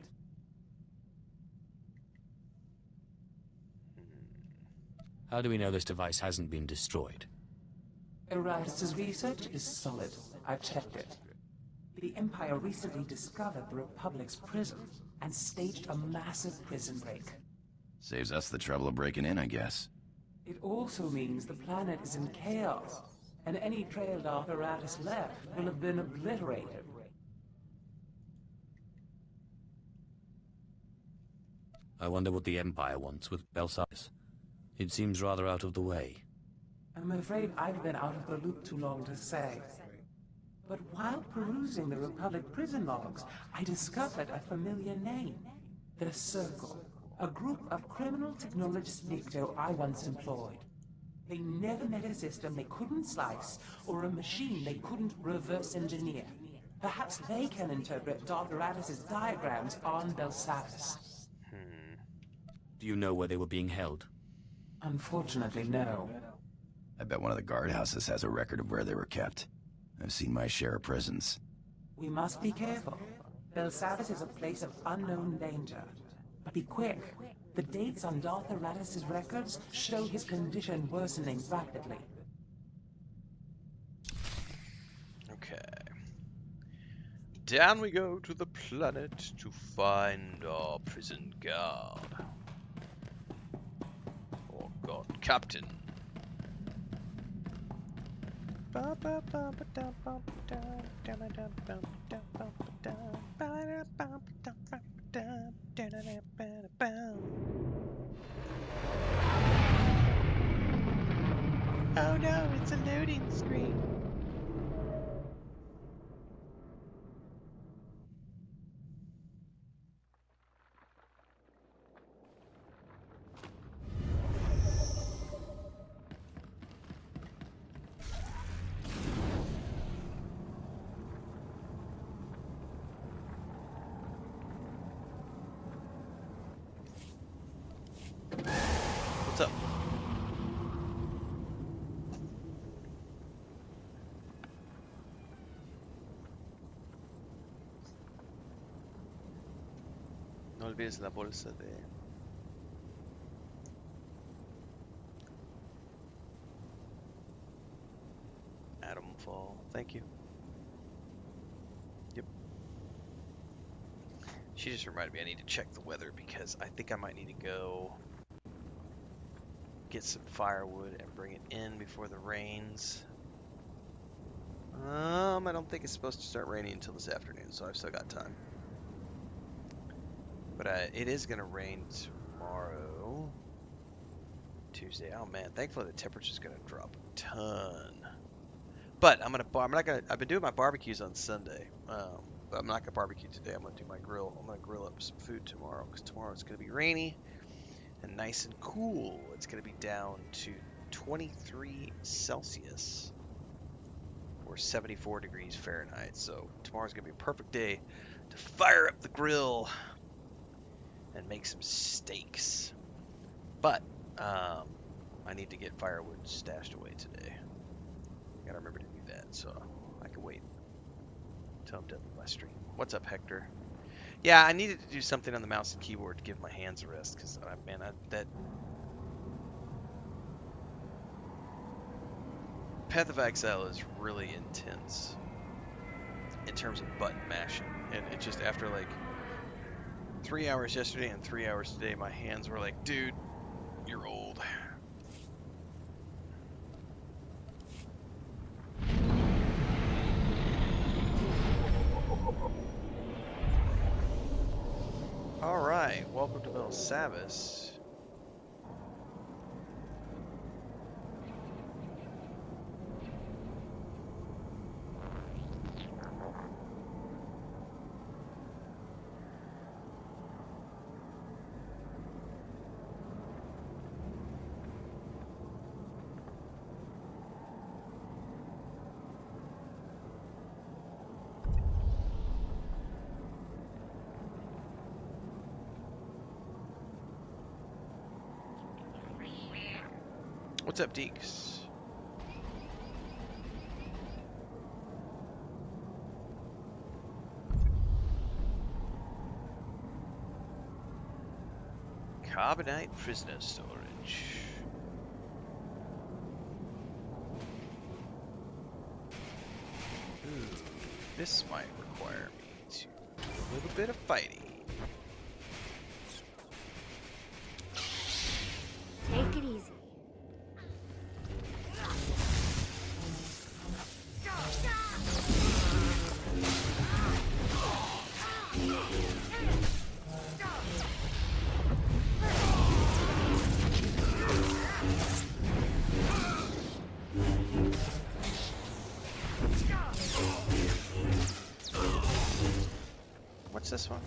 How do we know this device hasn't been destroyed? Heratus' research is solid. I've checked it. The Empire recently discovered the Republic's prison and staged a massive prison break. Saves us the trouble of breaking in, I guess. It also means the planet is in chaos, and any trail Darth Heratus left will have been obliterated. I wonder what the Empire wants with Belsavis. It seems rather out of the way. I'm afraid I've been out of the loop too long to say. But while perusing the Republic prison logs, I discovered a familiar name. The Circle. A group of criminal technologist Nikto I once employed. They never met a system they couldn't slice, or a machine they couldn't reverse engineer. Perhaps they can interpret Darth Heratus' diagrams on Belsavis. Do you know where they were being held? Unfortunately, no. I bet one of the guardhouses has a record of where they were kept. I've seen my share of prisons. We must be careful. Belsavis is a place of unknown danger. But be quick. The dates on Darth Heratus' records show his condition worsening rapidly. Okay. Down we go to the planet to find our prison guard. Or guard captain. Oh no, it's a loading screen. What's up? No olvides la bolsa de... Atomfall. Thank you. Yep. She just reminded me I need to check the weather because I think I might need to go get some firewood and bring it in before the rains. I don't think it's supposed to start raining until this afternoon, so I've still got time. But it is gonna rain tomorrow, Tuesday. Oh man, thankfully the temperature's gonna drop a ton. But I'm not gonna. I've been doing my barbecues on Sunday, but I'm not gonna barbecue today. I'm gonna do my grill. I'm gonna grill up some food tomorrow because tomorrow it's gonna be rainy and nice and cool. It's gonna be down to 23 Celsius or 74 degrees Fahrenheit. So tomorrow's gonna be a perfect day to fire up the grill and make some steaks. But I need to get firewood stashed away today. Gotta remember to do that, so I can wait until I'm done with my stream. What's up, Hector? Yeah, I needed to do something on the mouse and keyboard to give my hands a rest, because that Path of Exile is really intense in terms of button mashing, and it just after like 3 hours yesterday and 3 hours today, my hands were like, dude, you're old. Alright, welcome to Belsavis. What's up, Deeks? Carbonite prisoner storage. Ooh, this might require me to do a little bit of fighting. Take it easy. What's this one?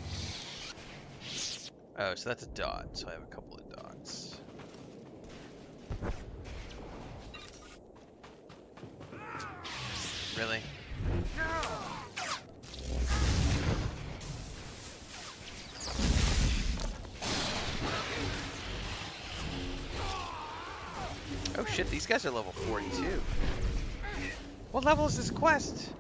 Oh, so that's a dot, so I have a couple of dots. Really? Oh shit, these guys are level 42. What level is this quest?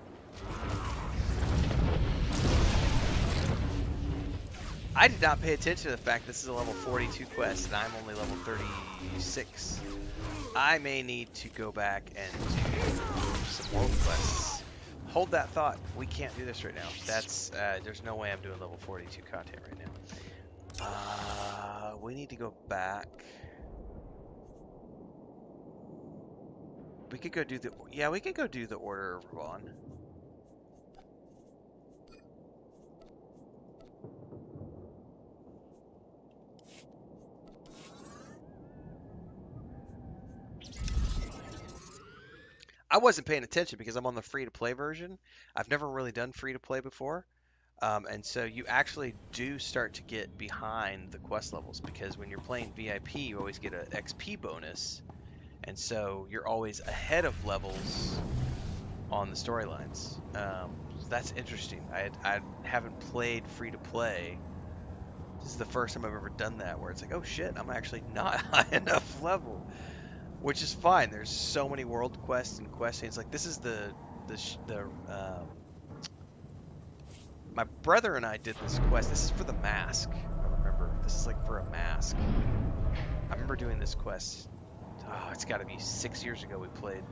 I did not pay attention to the fact this is a level 42 quest and I'm only level 36. I may need to go back and do some world quests. Hold that thought. We can't do this right now. That's there's no way I'm doing level 42 content right now. We need to go back. We could go do the... Yeah, we could go do the Order of Revan. I wasn't paying attention because I'm on the free-to-play version. I've never really done free-to-play before. And so you actually do start to get behind the quest levels because when you're playing VIP, you always get an XP bonus. And so you're always ahead of levels on the storylines. So that's interesting. I haven't played free-to-play. This is the first time I've ever done that where it's like, oh shit, I'm actually not high enough level. Which is fine. There's so many world quests and quest things. Like this is my brother and I did this quest. This is for the mask. I remember. This is like for a mask. I remember doing this quest. Oh, it's got to be 6 years ago we played,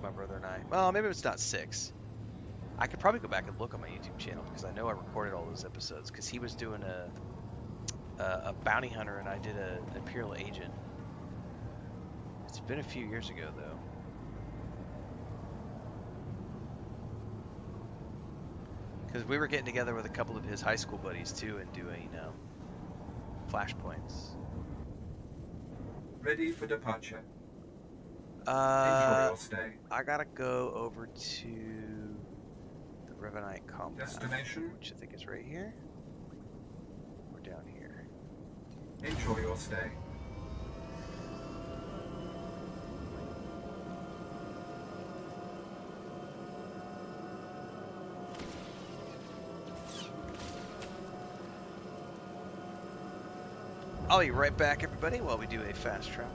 my brother and I. Well, maybe it's not 6. I could probably go back and look on my YouTube channel because I know I recorded all those episodes because he was doing a bounty hunter and I did an Imperial agent. It's been a few years ago, though. Because we were getting together with a couple of his high school buddies, too, and doing flashpoints. Ready for departure. Enjoy your stay. I gotta go over to the Revanite compound. Destination? Which I think is right here. Or down here. Enjoy your stay. I'll be right back, everybody, while we do a fast travel.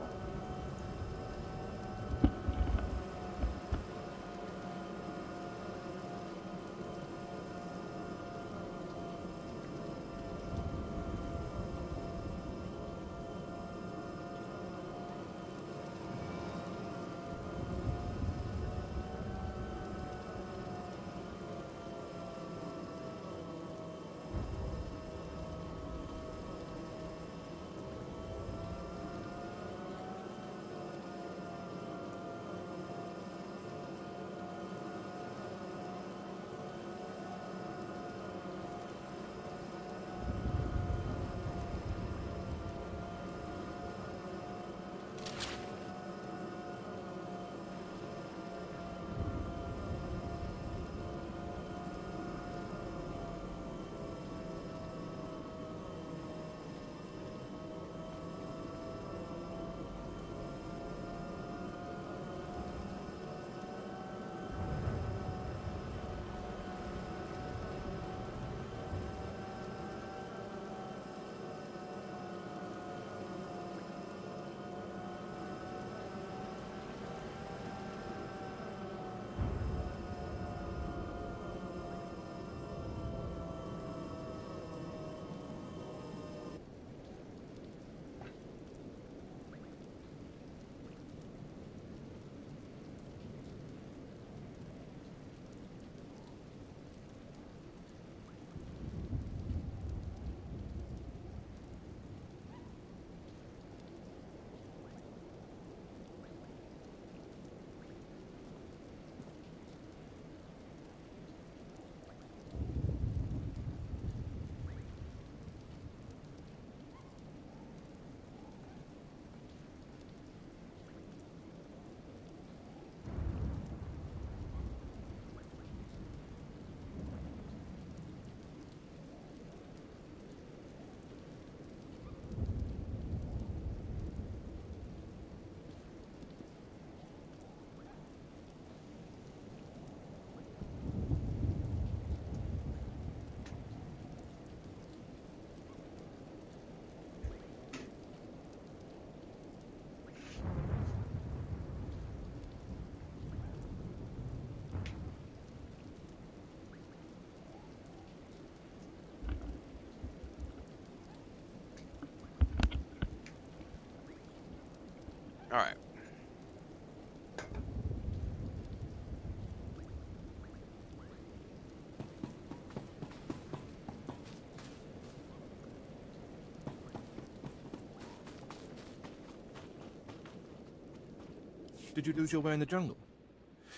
Did you lose your way in the jungle?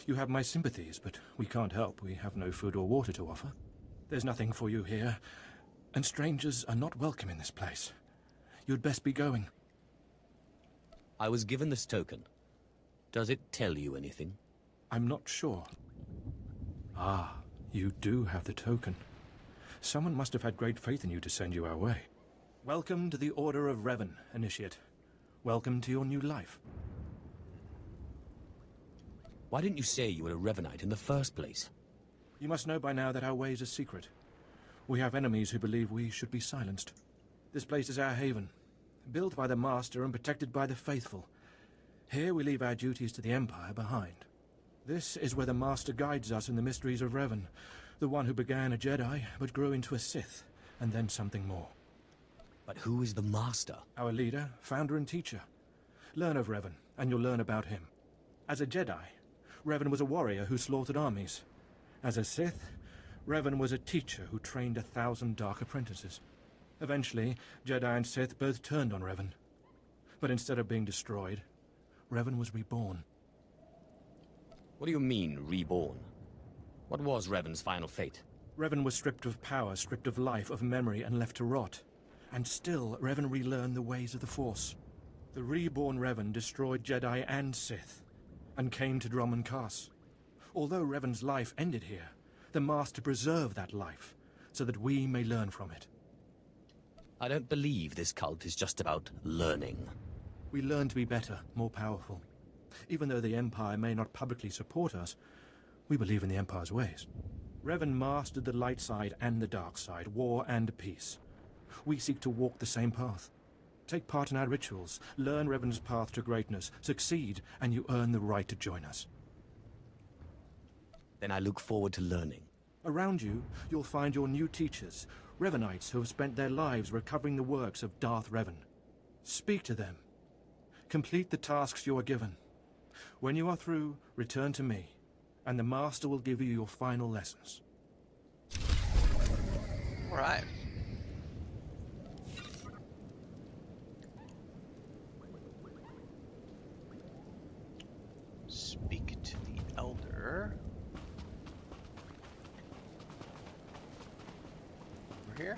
You have my sympathies, but we can't help. We have no food or water to offer. There's nothing for you here, and strangers are not welcome in this place. You'd best be going. I was given this token. Does it tell you anything? I'm not sure. Ah, you do have the token. Someone must have had great faith in you to send you our way. Welcome to the Order of Revan, Initiate. Welcome to your new life. Why didn't you say you were a Revanite in the first place? You must know by now that our way is a secret. We have enemies who believe we should be silenced. This place is our haven, built by the Master and protected by the faithful. Here we leave our duties to the Empire behind. This is where the Master guides us in the mysteries of Revan, the one who began a Jedi but grew into a Sith, and then something more. But who is the Master? Our leader, founder and teacher. Learn of Revan, and you'll learn about him. As a Jedi, Revan was a warrior who slaughtered armies. As a Sith, Revan was a teacher who trained 1,000 dark apprentices. Eventually, Jedi and Sith both turned on Revan. But instead of being destroyed, Revan was reborn. What do you mean, reborn? What was Revan's final fate? Revan was stripped of power, stripped of life, of memory, and left to rot. And still, Revan relearned the ways of the Force. The reborn Revan destroyed Jedi and Sith, and came to Dromund Kaas. Although Revan's life ended here, the Master preserved that life, so that we may learn from it. I don't believe this cult is just about learning. We learn to be better, more powerful. Even though the Empire may not publicly support us, we believe in the Empire's ways. Revan mastered the light side and the dark side, war and peace. We seek to walk the same path. Take part in our rituals, learn Revan's path to greatness, succeed, and you earn the right to join us. Then I look forward to learning. Around you, you'll find your new teachers, Revanites who have spent their lives recovering the works of Darth Revan. Speak to them. Complete the tasks you are given. When you are through, return to me, and the Master will give you your final lessons. All right. Speak to the Elder. We're here.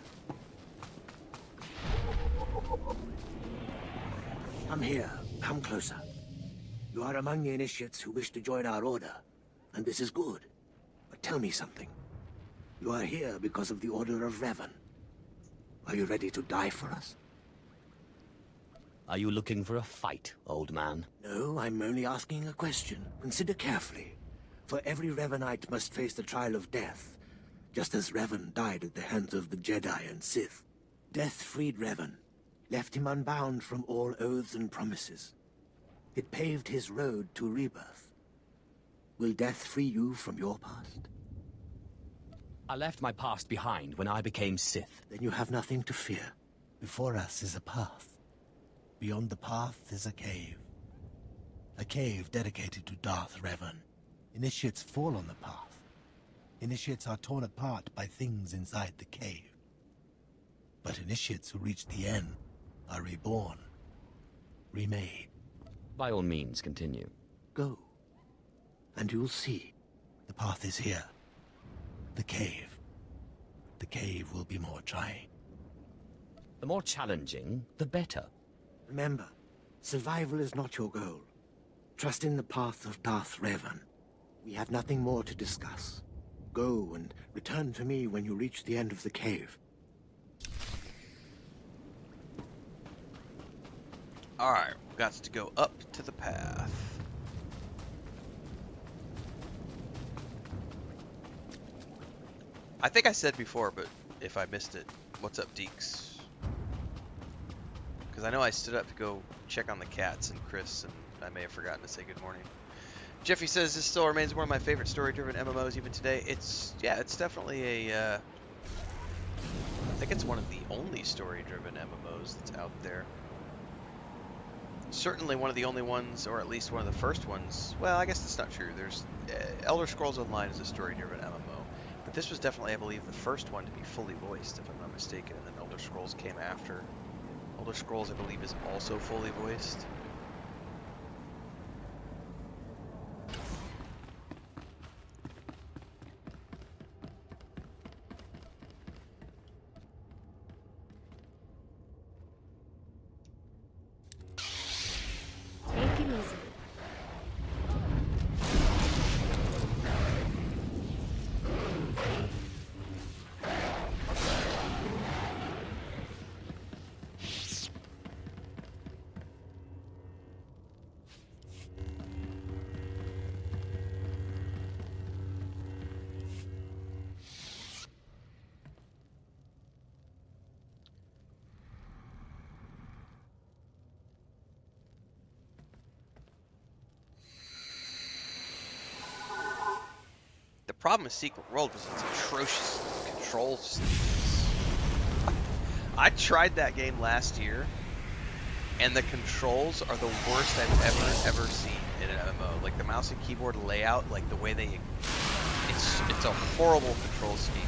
I'm here. Come closer. You are among the initiates who wish to join our order, and this is good. But tell me something. You are here because of the Order of Revan. Are you ready to die for us? Are you looking for a fight, old man? No, I'm only asking a question. Consider carefully. For every Revanite must face the trial of death, just as Revan died at the hands of the Jedi and Sith. Death freed Revan, left him unbound from all oaths and promises. It paved his road to rebirth. Will death free you from your past? I left my past behind when I became Sith. Then you have nothing to fear. Before us is a path. Beyond the path is a cave. A cave dedicated to Darth Revan. Initiates fall on the path. Initiates are torn apart by things inside the cave. But initiates who reach the end are reborn. Remade. By all means, continue. Go. And you'll see. The path is here. The cave. The cave will be more trying. The more challenging, the better. Remember, survival is not your goal. Trust in the path of Darth Revan. We have nothing more to discuss. Go and return to me when you reach the end of the cave. Alright, we've got to go up to the path. I think I said before, but if I missed it, what's up, Deeks? Because I know I stood up to go check on the cats and Chris, and I may have forgotten to say good morning. Jeffy says this still remains one of my favorite story-driven MMOs even today. It's definitely a, I think it's one of the only story-driven MMOs that's out there. Certainly one of the only ones, or at least one of the first ones. Well, I guess that's not true. There's Elder Scrolls Online is a story-driven MMO, but this was definitely, I believe, the first one to be fully voiced, if I'm not mistaken. And then Elder Scrolls came after. Elder Scrolls, I believe, is also fully voiced. problem with Secret World was its atrocious controls. I tried that game last year, and the controls are the worst I've ever seen in an MMO. Like the mouse and keyboard layout, like the way it's a horrible control scheme.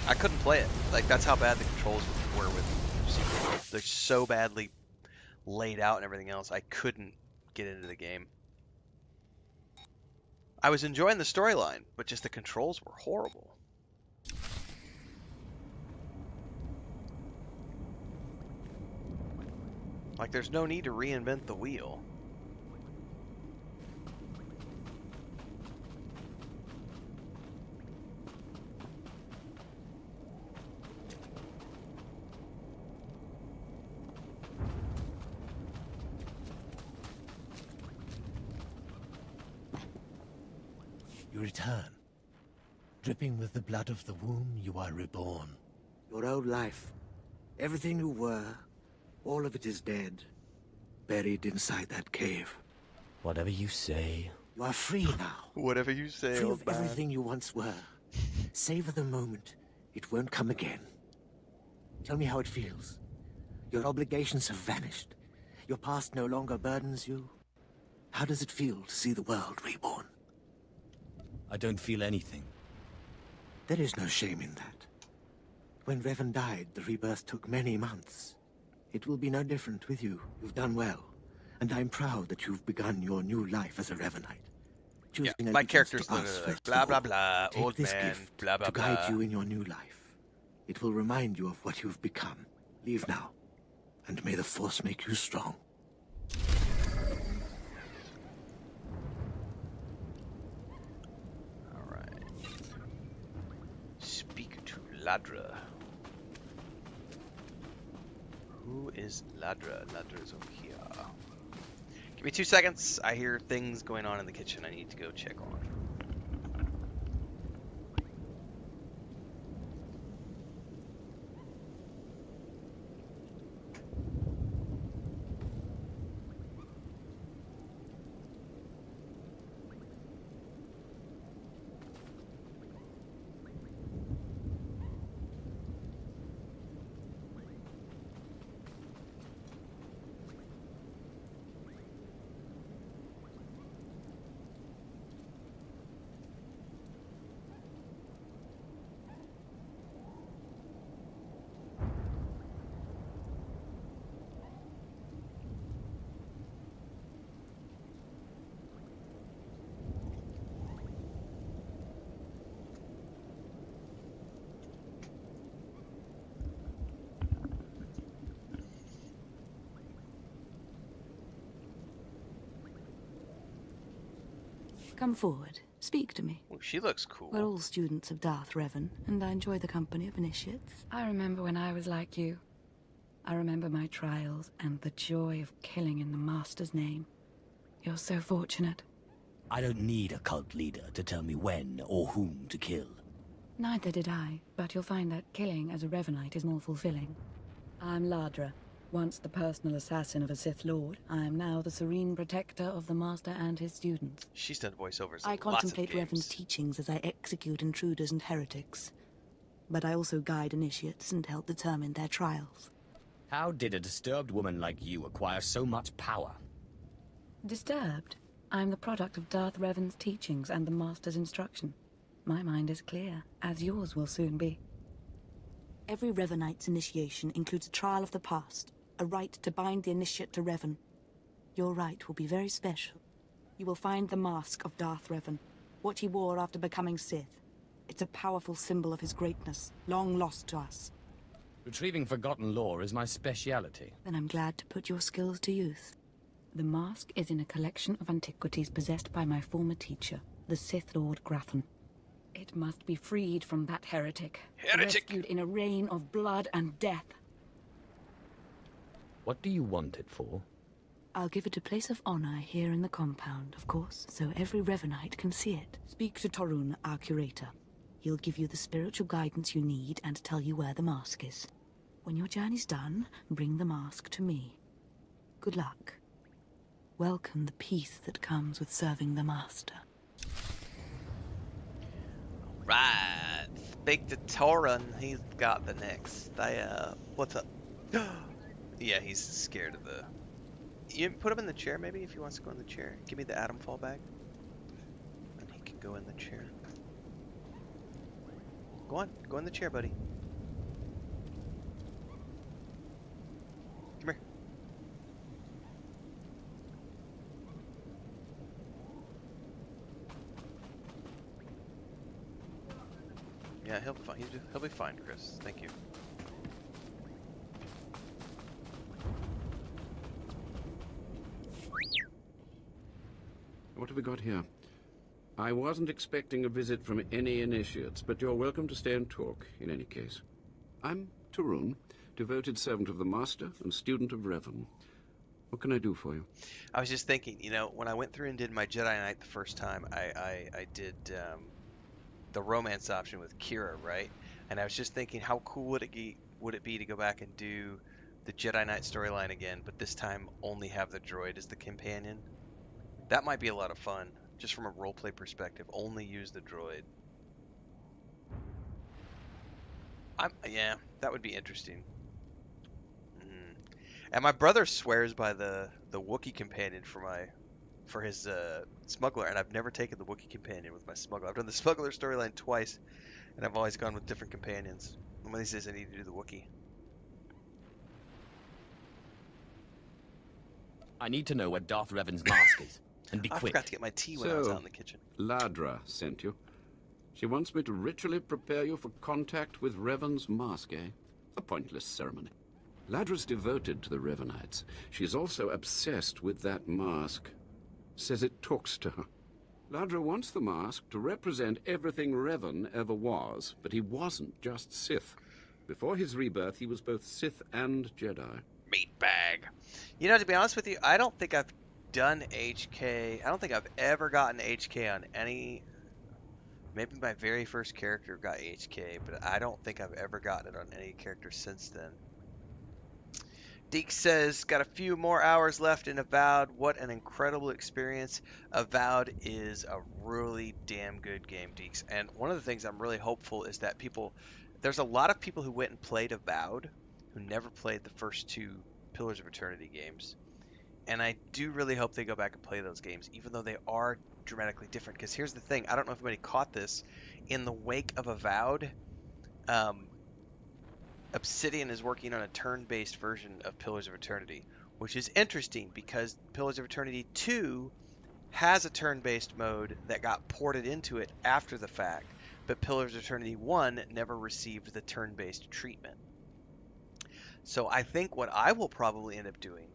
I couldn't play it. Like that's how bad the controls were with Secret World. They're so badly laid out and everything else. I couldn't get into the game. I was enjoying the storyline, but just the controls were horrible. Like, there's no need to reinvent the wheel. You return. Dripping with the blood of the womb, you are reborn. Your old life, everything you were, all of it is dead, buried inside that cave. Whatever you say. You are free now. Whatever you say, free old of man. everything you once were. Savor the moment. It won't come again. Tell me how it feels. Your obligations have vanished. Your past no longer burdens you. How does it feel to see the world reborn? I don't feel anything. There is no shame in that. When Revan died, the rebirth took many months. It will be no different with you. You've done well. And I'm proud that you've begun your new life as a Revanite. Yeah, my character's literally like, blah, blah, blah, Take old this man, gift blah, blah, to blah. guide you in your new life. It will remind you of what you've become. Leave now, and may the Force make you strong. Alright. Speak to Ladra. Who is Ladra? Ladra's over here. Give me 2 seconds. I hear things going on in the kitchen I need to go check on. Come forward. Speak to me. Ooh, she looks cool. We're all students of Darth Revan, and I enjoy the company of initiates. I remember when I was like you. I remember my trials and the joy of killing in the Master's name. You're so fortunate. I don't need a cult leader to tell me when or whom to kill. Neither did I, but you'll find that killing as a Revanite is more fulfilling. I'm Ladra. Once the personal assassin of a Sith Lord, I am now the serene protector of the Master and his students. She's done voiceovers. I in lots of contemplate games. Revan's teachings as I execute intruders and heretics. But I also guide initiates and help determine their trials. How did a disturbed woman like you acquire so much power? Disturbed? I'm the product of Darth Revan's teachings and the Master's instruction. My mind is clear, as yours will soon be. Every Revanite's initiation includes a trial of the past, a rite to bind the initiate to Revan. Your rite will be very special. You will find the mask of Darth Revan, what he wore after becoming Sith. It's a powerful symbol of his greatness, long lost to us. Retrieving forgotten lore is my speciality. Then I'm glad to put your skills to use. The mask is in a collection of antiquities possessed by my former teacher, the Sith Lord Grafan. It must be freed from that heretic. Rescued in a rain of blood and death. What do you want it for? I'll give it a place of honor here in the compound, of course, so every Revanite can see it. Speak to Torun, our curator. He'll give you the spiritual guidance you need and tell you where the mask is. When your journey's done, bring the mask to me. Good luck. Welcome the peace that comes with serving the Master. right. Speak to Torin. He's got the next stab. What's up? Yeah, he's scared of the... You put him in the chair, maybe, if he wants to go in the chair. Give me the Atom Fall bag. And he can go in the chair. Go on. Go in the chair, buddy. Come here. Yeah, he'll be fine. He'll be fine, Chris. Thank you. What have we got here? I wasn't expecting a visit from any initiates, but you're welcome to stay and talk, in any case. I'm Tarun, devoted servant of the Master and student of Revan. What can I do for you? I was just thinking, you know, when I went through and did my Jedi Knight the first time, I did the romance option with Kira, right? And I was just thinking, how cool would it be to go back and do the Jedi Knight storyline again, but this time only have the droid as the companion? That might be a lot of fun, just from a roleplay perspective. Only use the droid. Yeah, that would be interesting. And my brother swears by the Wookiee companion for his smuggler, and I've never taken the Wookiee companion with my smuggler. I've done the smuggler storyline twice, and I've always gone with different companions. And when he says I need to do the Wookiee. I need to know where Darth Revan's mask is. And be quick. I forgot to get my tea when I was out in the kitchen. Ladra sent you. She wants me to ritually prepare you for contact with Revan's mask, eh? A pointless ceremony. Ladra's devoted to the Revanites. She's also obsessed with that mask. Says it talks to her. Ladra wants the mask to represent everything Revan ever was, but he wasn't just Sith. Before his rebirth, he was both Sith and Jedi. Meat bag. You know, to be honest with you, I don't think I've done HK. I don't think I've ever gotten HK on any... Maybe my very first character got HK, but I don't think I've ever gotten it on any character since then. Deke says, got a few more hours left in Avowed. What an incredible experience. Avowed is a really damn good game, Deeks. And one of the things I'm really hopeful is that there's a lot of people who went and played Avowed who never played the first two Pillars of Eternity games. And I do really hope they go back and play those games, even though they are dramatically different. Because here's the thing, I don't know if anybody caught this. In the wake of Avowed, Obsidian is working on a turn-based version of Pillars of Eternity, which is interesting because Pillars of Eternity 2 has a turn-based mode that got ported into it after the fact, but Pillars of Eternity 1 never received the turn-based treatment. So I think what I will probably end up doing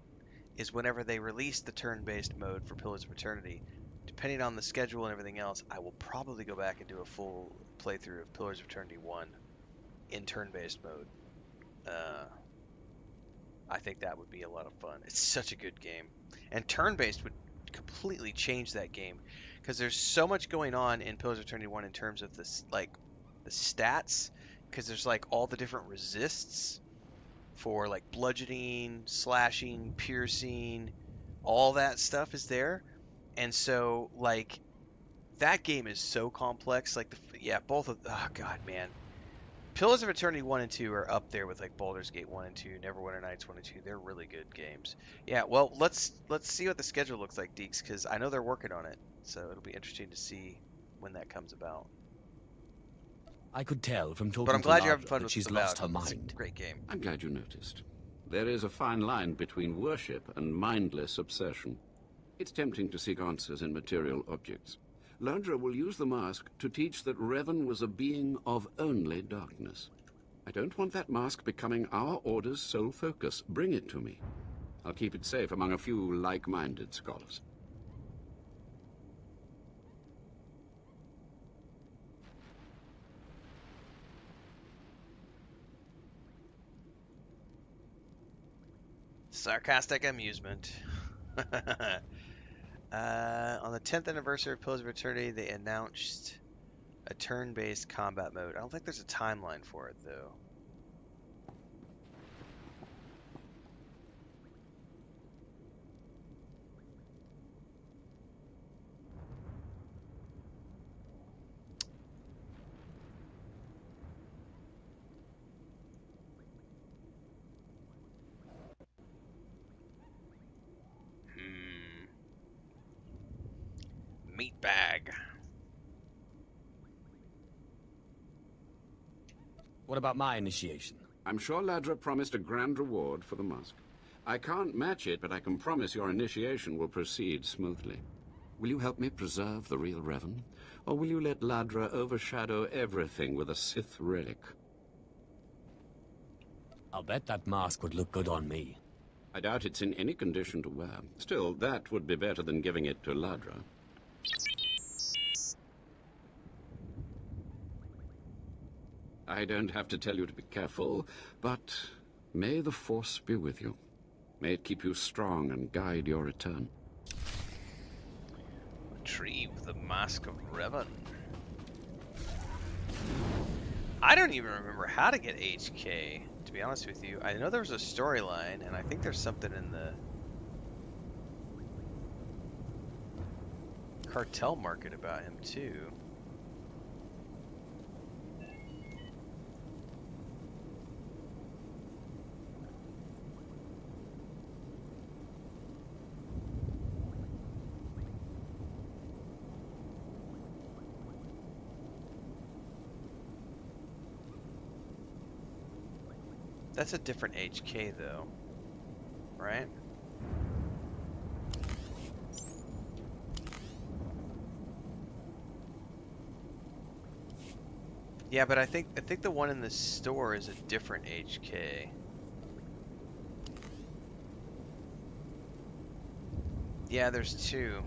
is whenever they release the turn-based mode for Pillars of Eternity, depending on the schedule and everything else, I will probably go back and do a full playthrough of Pillars of Eternity 1 in turn-based mode. I think that would be a lot of fun. It's such a good game. And turn-based would completely change that game, because there's so much going on in Pillars of Eternity 1 in terms of this, like, the stats, because there's like all the different resists for like bludgeoning, slashing, piercing, all that stuff is there. And so like that game is so complex. Like both of, oh god, man, Pillars of Eternity 1 and 2 are up there with like Baldur's Gate 1 and 2, Neverwinter Nights 1 and 2. They're really good games. Yeah, well, let's see what the schedule looks like, Deeks, because I know they're working on it. So it'll be interesting to see when that comes about. I could tell from talking but I'm glad to you're having Ladra fun that with she's Avowed. lost her It's a mind. great game. I'm glad you noticed. There is a fine line between worship and mindless obsession. It's tempting to seek answers in material objects. Ladra will use the mask to teach that Revan was a being of only darkness. I don't want that mask becoming our Order's sole focus. Bring it to me. I'll keep it safe among a few like-minded scholars. Sarcastic amusement. On the 10th anniversary of Pillars of Eternity, they announced a turn-based combat mode. I don't think there's a timeline for it, though. meat bag. What about my initiation? I'm sure Ladra promised a grand reward for the mask. I can't match it, but I can promise your initiation will proceed smoothly. Will you help me preserve the real Revan? Or will you let Ladra overshadow everything with a Sith relic? I'll bet that mask would look good on me. I doubt it's in any condition to wear. Still, that would be better than giving it to Ladra. I don't have to tell you to be careful, but may the Force be with you. May it keep you strong and guide your return. Retrieve the Mask of Revan. I don't even remember how to get HK, to be honest with you. I know there was a storyline, and I think there's something in the cartel market about him, too. That's a different HK though, right? Yeah, but I think the one in the store is a different HK. Yeah, there's two.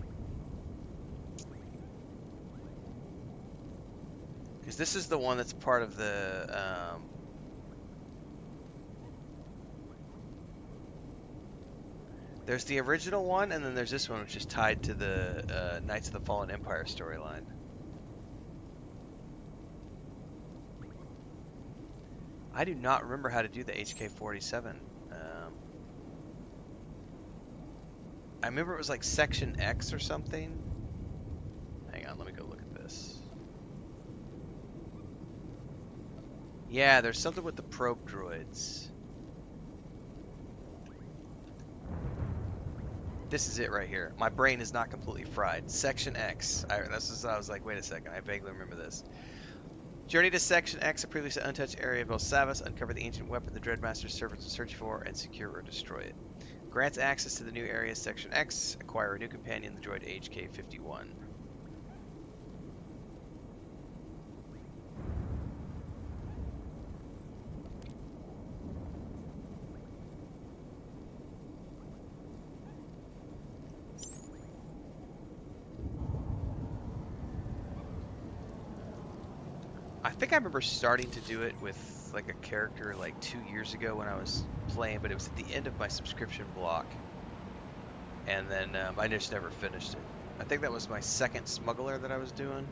Because this is the one that's part of the there's the original one, and then there's this one, which is tied to the Knights of the Fallen Empire storyline. I do not remember how to do the HK-47. I remember it was like Section X or something. Hang on, let me go look at this. Yeah, there's something with the probe droids. This is it right here. My brain is not completely fried. Section X. I was like, wait a second. I vaguely remember this. Journey to Section X, a previously untouched area of Belsavis. Uncover the ancient weapon the Dreadmaster's servants are searching for and secure or destroy it. Grants access to the new area, Section X. Acquire a new companion, the droid HK-51. I think I remember starting to do it with like a character like 2 years ago when I was playing, but it was at the end of my subscription block, and then I just never finished it. I think that was my second smuggler that I was doing.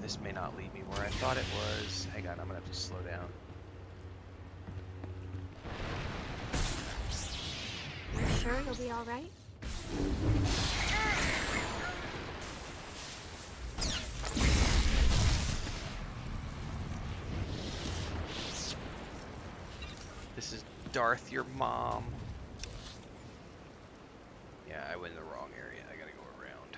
This may not lead me where I thought it was. Hang on, I'm gonna have to slow down. You sure you'll be all right? This is Darth, your mom. Yeah, I went in the wrong area. I gotta go around.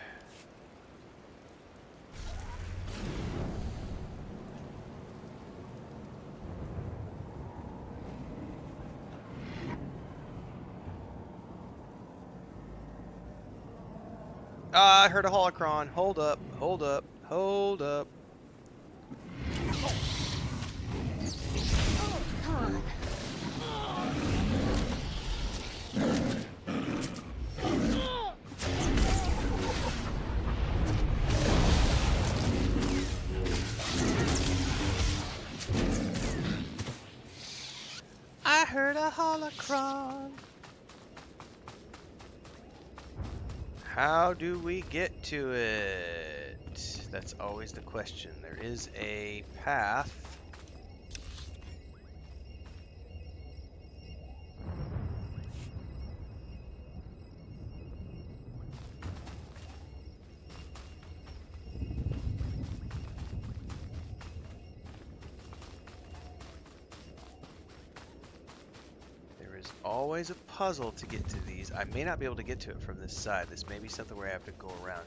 I heard a holocron. Hold up, hold up, hold up. I heard a holocron. How do we get to it? That's always the question. There is a path. always a puzzle to get to these. I may not be able to get to it from this side. This may be something where I have to go around.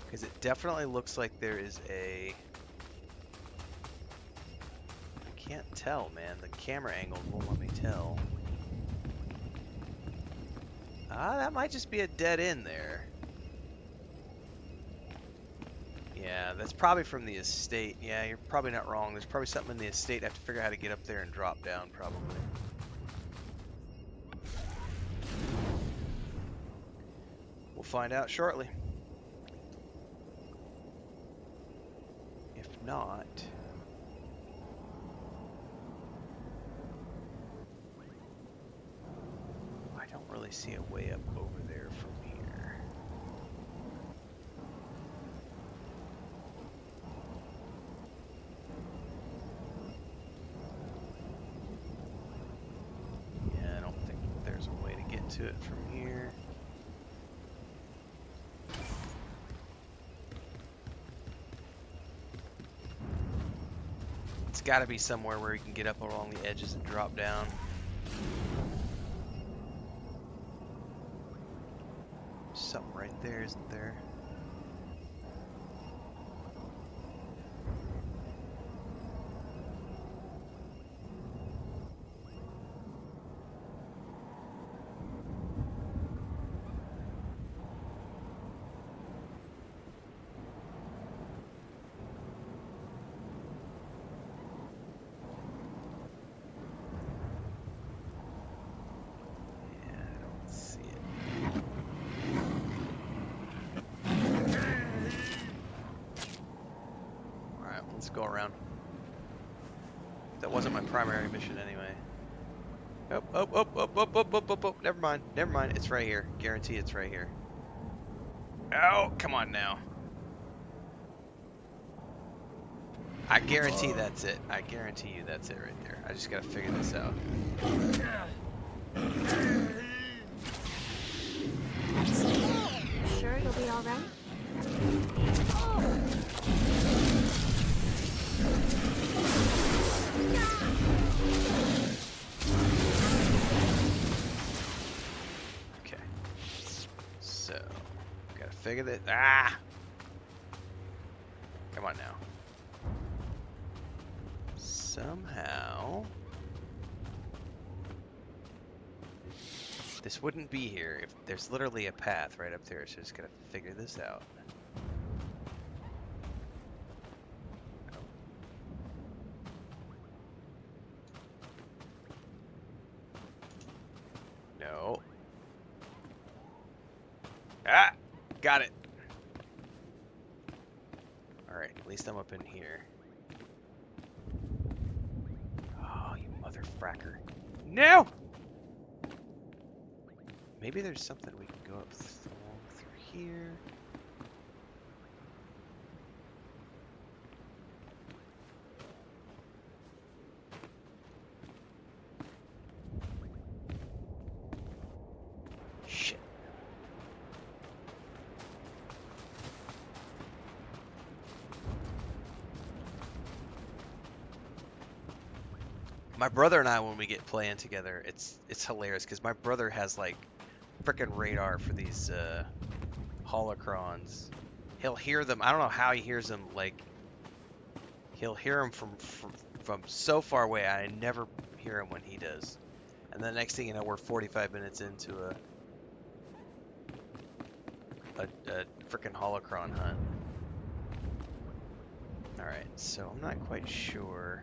Because it definitely looks like there is a... I can't tell, man. The camera angle won't let me tell. Ah, that might just be a dead end there. Yeah, that's probably from the estate. Yeah, you're probably not wrong. There's probably something in the estate. I have to figure out how to get up there and drop down, probably. We'll find out shortly. If not... I don't really see a way up over there from here. Yeah, I don't think there's a way to get to it from here. It's got to be somewhere where you can get up along the edges and drop down. Something right there, isn't there? Go around. That wasn't my primary mission anyway. Oh, never mind. Never mind. It's right here. Guarantee it's right here. Oh, come on now. I guarantee that's it. I guarantee you that's it right there. I just gotta figure this out. Sure you'll be alright? Okay. So, gotta figure that. Ah! Come on now. Somehow. This wouldn't be here if there's literally a path right up there, so just gotta figure this out. No. Ah! Got it! Alright, at least I'm up in here. Oh, you mother fracker. No! Maybe there's something we can go up through here. Shit. My brother and I, when we get playing together, it's hilarious because my brother has like frickin' radar for these holocrons. He'll hear them. I don't know how he hears them. Like he'll hear them from so far away. I never hear him when he does. And the next thing you know, we're 45 minutes into a frickin' holocron hunt. All right, so I'm not quite sure.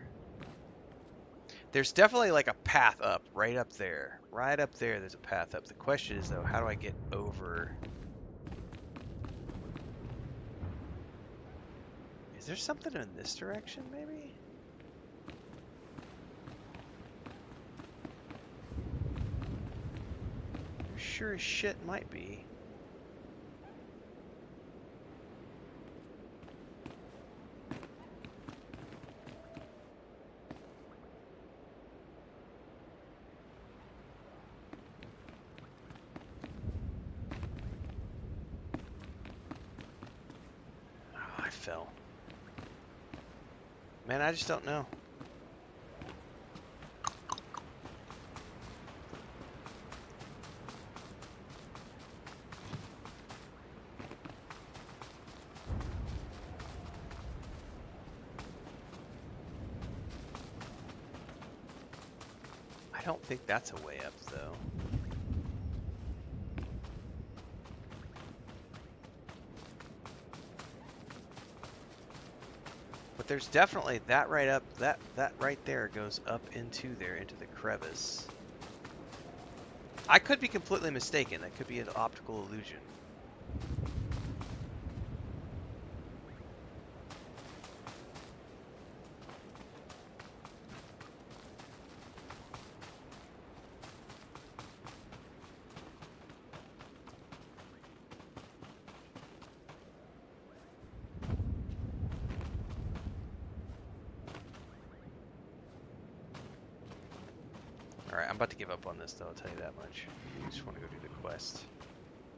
There's definitely like a path up, right up there. Right up there, there's a path up. The question is though, how do I get over? Is there something in this direction, maybe? There sure as shit might be. Fell. Man, I just don't know. I don't think that's a way up, though. But there's definitely that right up, that right there goes up into there, into the crevice. I could be completely mistaken. That could be an optical illusion. Alright, I'm about to give up on this though, I'll tell you that much. I just want to go do the quest.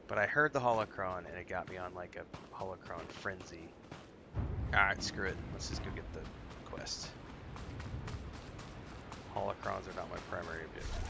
But I heard the holocron and it got me on like a holocron frenzy. Alright, screw it. Let's just go get the quest. Holocrons are not my primary objective.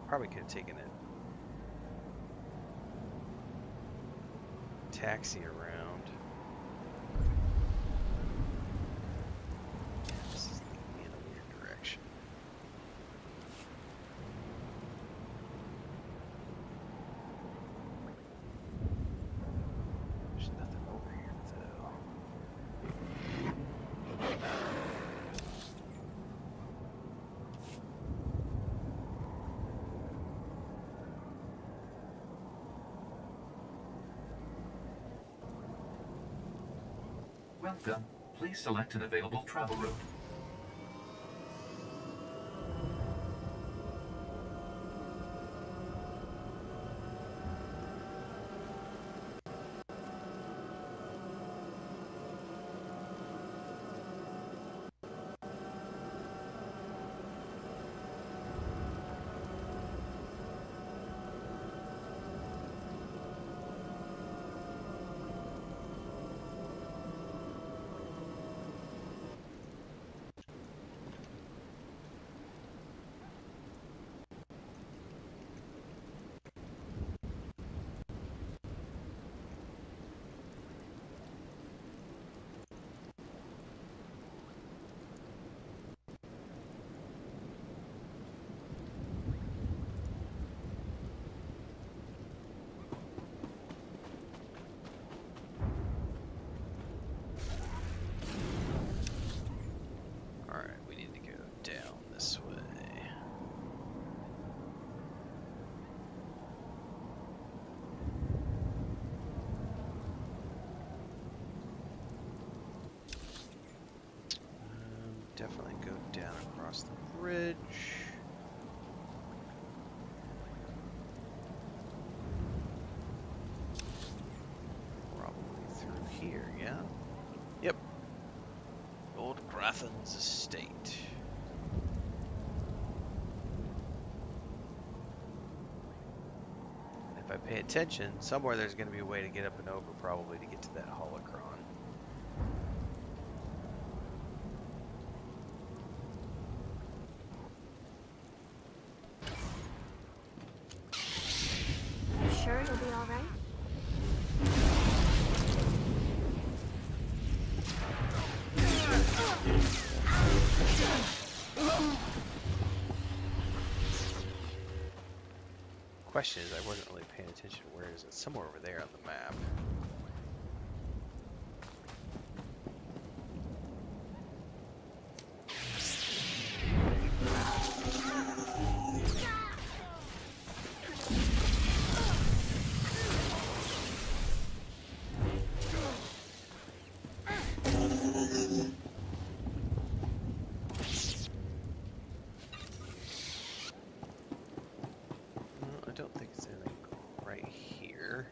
Probably could have taken it. Taxi around. This is leading me in a weird direction. There's nothing over here though. Welcome. Please select an available travel route. Definitely go down across the bridge. Probably through here, yeah? Yep. Old Graffin's estate. And if I pay attention, somewhere there's going to be a way to get up and over, probably, to get to that holocron. Sure it'll be all right? Question is, I wasn't really paying attention. Where is it? Somewhere over there on the map. I don't think it's anything right here.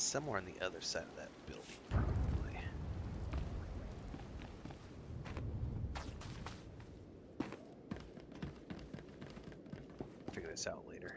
somewhere on the other side of that building, probably. Figure this out later.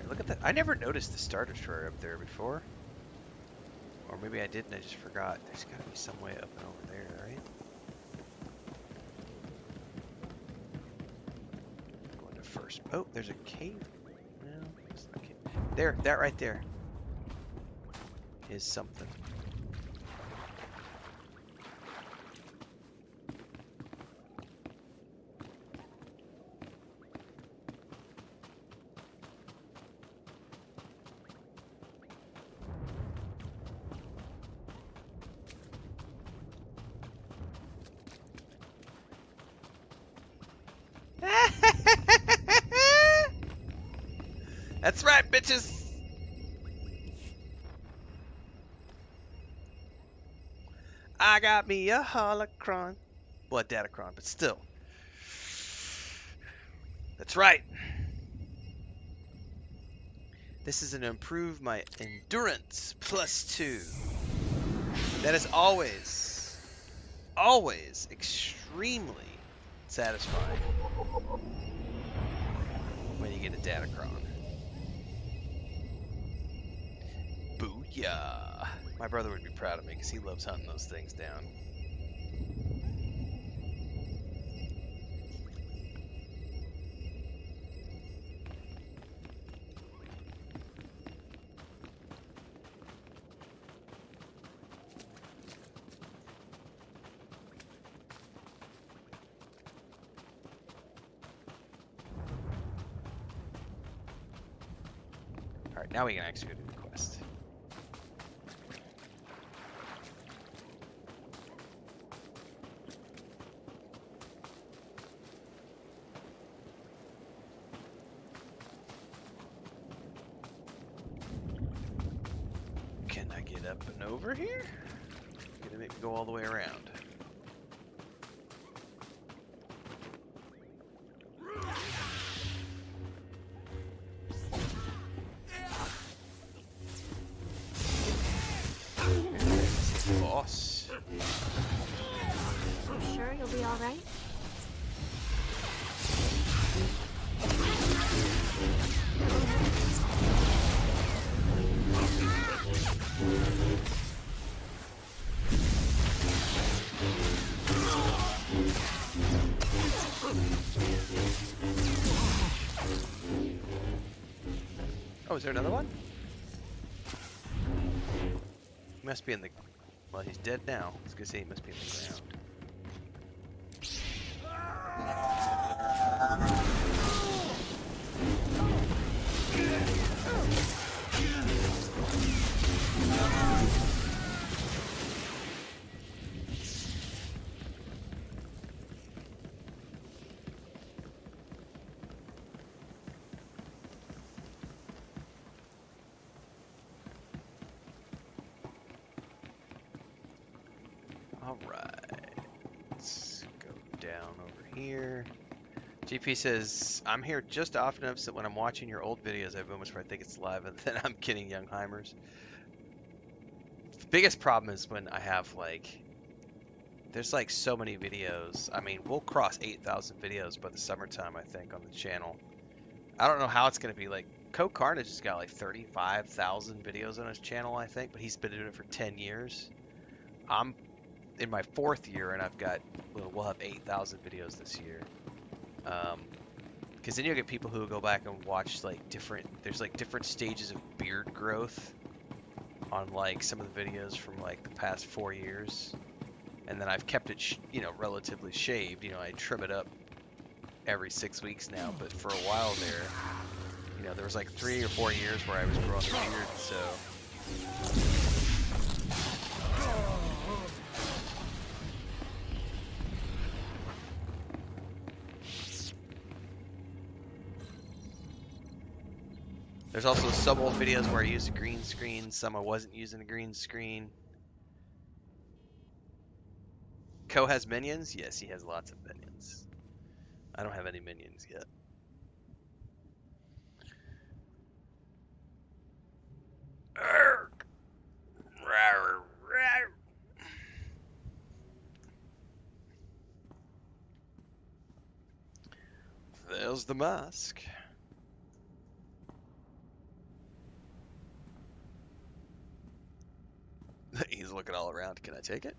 Look at that. I never noticed the Star Destroyer up there before. Or maybe I did and I just forgot. There's got to be some way up and over there, right? Going to first. Oh, there's a cave. No, it's not a cave. There, that right there is something. That's right, bitches! I got me a holocron. Well, a datacron, but still. That's right. This is an improve my endurance +2. That is always, always extremely satisfying when you get a datacron. Booyah! My brother would be proud of me because he loves hunting those things down. Alright, now we can actually do the quest. Can I get up and over here? Gonna make me go all the way around. Boss. I'm sure you'll be all right. Oh, is there another one? He must be in the... Well, he's dead now. I was gonna say he must be in the ground. Alright, let's go down over here. GP says, I'm here just often enough so when I'm watching your old videos, I have moments where I think it's live and then I'm kidding Youngheimers. The biggest problem is when I have like, there's like so many videos. I mean, we'll cross 8,000 videos by the summertime, I think, on the channel. I don't know how it's going to be. Like, Co Carnage has got like 35,000 videos on his channel, I think, but he's been doing it for 10 years. I'm in my 4th year, and I've got, we'll have 8,000 videos this year. Because then you'll get people who will go back and watch like there's like different stages of beard growth on like some of the videos from like the past 4 years. And then I've kept it, relatively shaved. I trim it up every 6 weeks now. But for a while there, there was like 3 or 4 years where I was growing the beard, so... There's also some old videos where I used a green screen, some I wasn't using a green screen. Ko has minions? Yes, he has lots of minions. I don't have any minions yet. There's the mask. He's looking all around. Can I take it?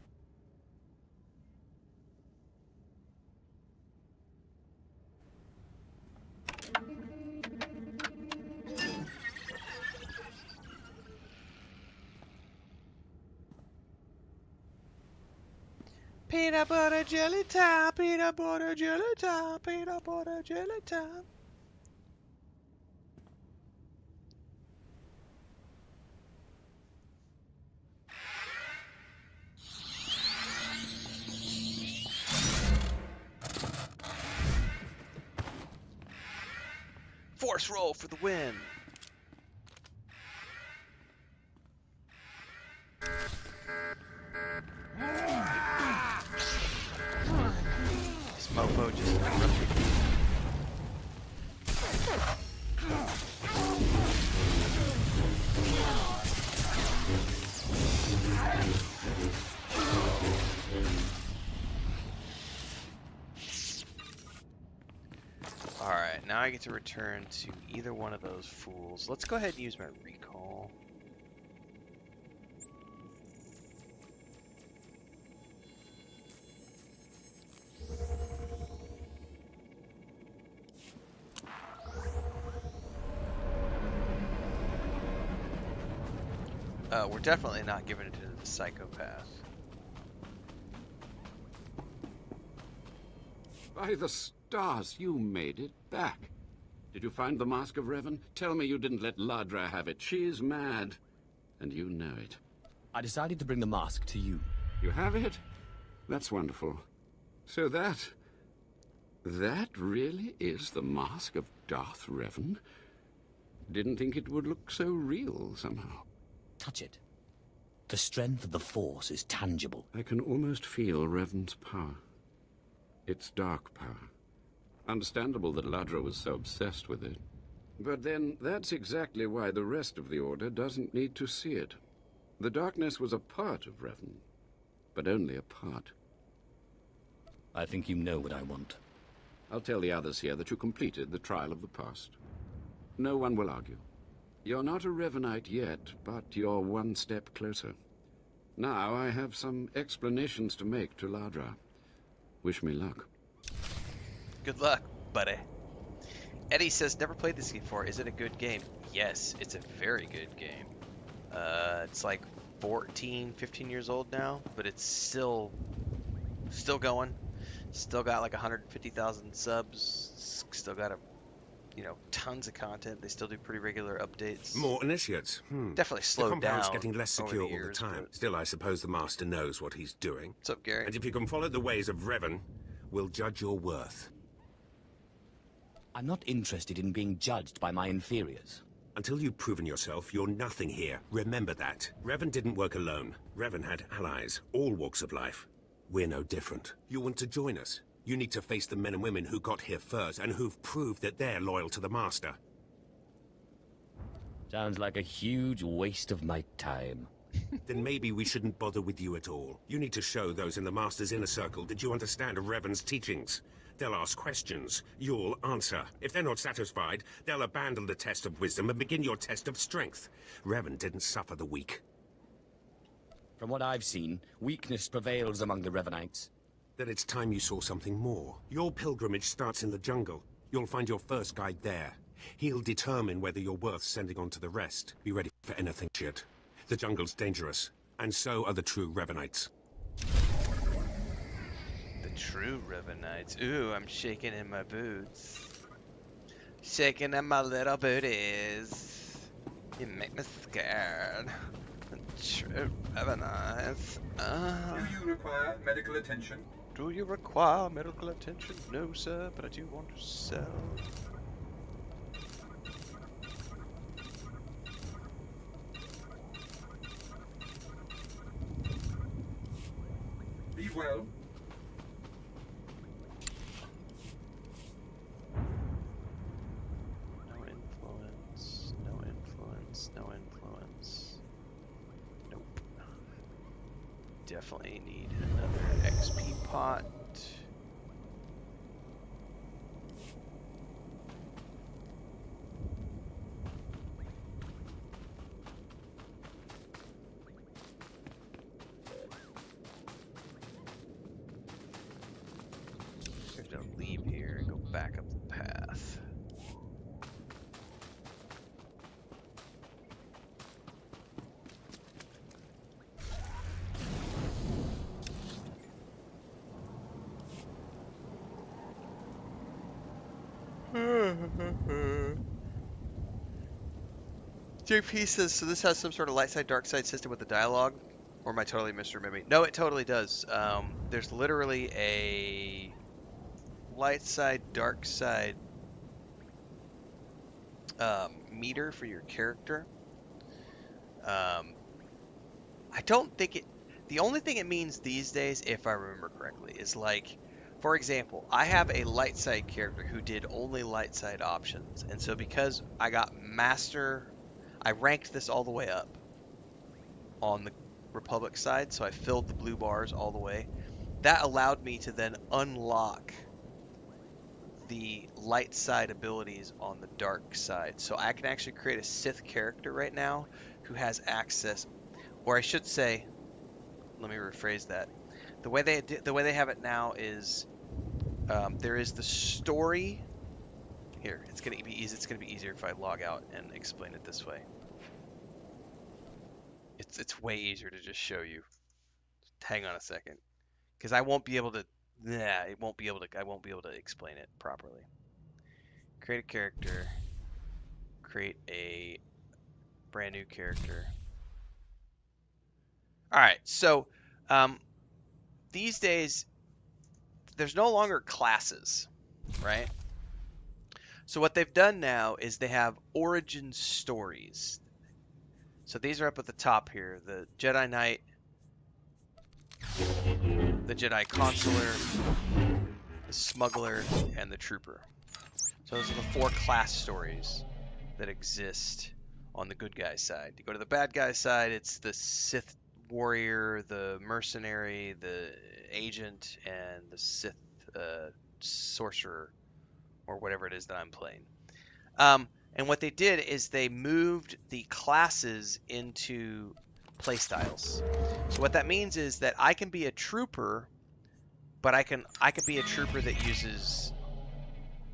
Peanut butter jelly time, peanut butter jelly time, peanut butter jelly time. Force roll for the win. This mofo just interrupted me. Alright, now I get to return to either one of those fools. Let's go ahead and use my recall. We're definitely not giving it to the psychopath. By the stars, you made it back. Did you find the Mask of Revan? Tell me you didn't let Ladra have it. She's mad, and you know it. I decided to bring the mask to you. You have it? That's wonderful. So that really is the Mask of Darth Revan? Didn't think it would look so real, somehow. Touch it. The strength of the Force is tangible. I can almost feel Revan's power. It's dark power. Understandable that Ladra was so obsessed with it. But then, that's exactly why the rest of the Order doesn't need to see it. The darkness was a part of Revan, but only a part. I think you know what I want. I'll tell the others here that you completed the trial of the past. No one will argue. You're not a Revanite yet, but you're one step closer. Now I have some explanations to make to Ladra. Wish me luck. Good luck, buddy. Eddie says, never played this game before. Is it a good game? Yes, it's a very good game. It's like 14, 15 years old now, but it's still going. Still got like 150,000 subs. Still got tons of content. They still do pretty regular updates. More initiates. Definitely slowed down. The compound's getting less secure all the time. Still, I suppose the Master knows what he's doing. What's up, Gary? And if you can follow the ways of Revan, we'll judge your worth. I'm not interested in being judged by my inferiors. Until you've proven yourself, you're nothing here. Remember that. Revan didn't work alone. Revan had allies, all walks of life. We're no different. You want to join us? You need to face the men and women who got here first and who've proved that they're loyal to the Master. Sounds like a huge waste of my time. Then maybe we shouldn't bother with you at all. You need to show those in the Master's inner circle that you understand Revan's teachings. They'll ask questions. You'll answer. If they're not satisfied, they'll abandon the test of wisdom and begin your test of strength. Revan didn't suffer the weak. From what I've seen, weakness prevails among the Revanites. Then it's time you saw something more. Your pilgrimage starts in the jungle. You'll find your first guide there. He'll determine whether you're worth sending on to the rest. Be ready for anything, shit. The jungle's dangerous, and so are the true Revanites. The true Revanites. Ooh, I'm shaking in my boots. Shaking in my little booties. You make me scared. The true Revanites. Do you require medical attention? Do you require medical attention? No, sir, but I do want to sell. Be well. No influence, no influence, no influence. Nope. Definitely need another XP pot. I'm gonna leave here and go back up the path. JP says, so this has some sort of light side, dark side system with the dialogue? Or am I totally misremembering? No, it totally does. There's literally a light side, dark side meter for your character. I don't think it... The only thing it means these days, if I remember correctly, is like... For example, I have a light side character who did only light side options. And so because I got master... I ranked this all the way up on the Republic side, so I filled the blue bars all the way. That allowed me to then unlock the light side abilities on the dark side. So I can actually create a Sith character right now who has access, or I should say, let me rephrase that. The way they have it now is there is the story. Here, it's gonna be easy. It's gonna be easier if I log out and explain it this way. It's way easier to just show you. Hang on a second, because I won't be able to. Nah, it won't be able to. I won't be able to explain it properly. Create a character. Create a brand new character. All right, so these days there's no longer classes, right? So what they've done now is they have origin stories. So these are up at the top here: the Jedi Knight, the Jedi Consular, the Smuggler, and the Trooper. So those are the 4 class stories that exist on the good guy side. You go to the bad guy side, it's the Sith Warrior, the Mercenary, the Agent, and the Sith Sorcerer, or whatever it is that I'm playing. And what they did is they moved the classes into playstyles. So what that means is that I can be a trooper, but I can be a trooper that uses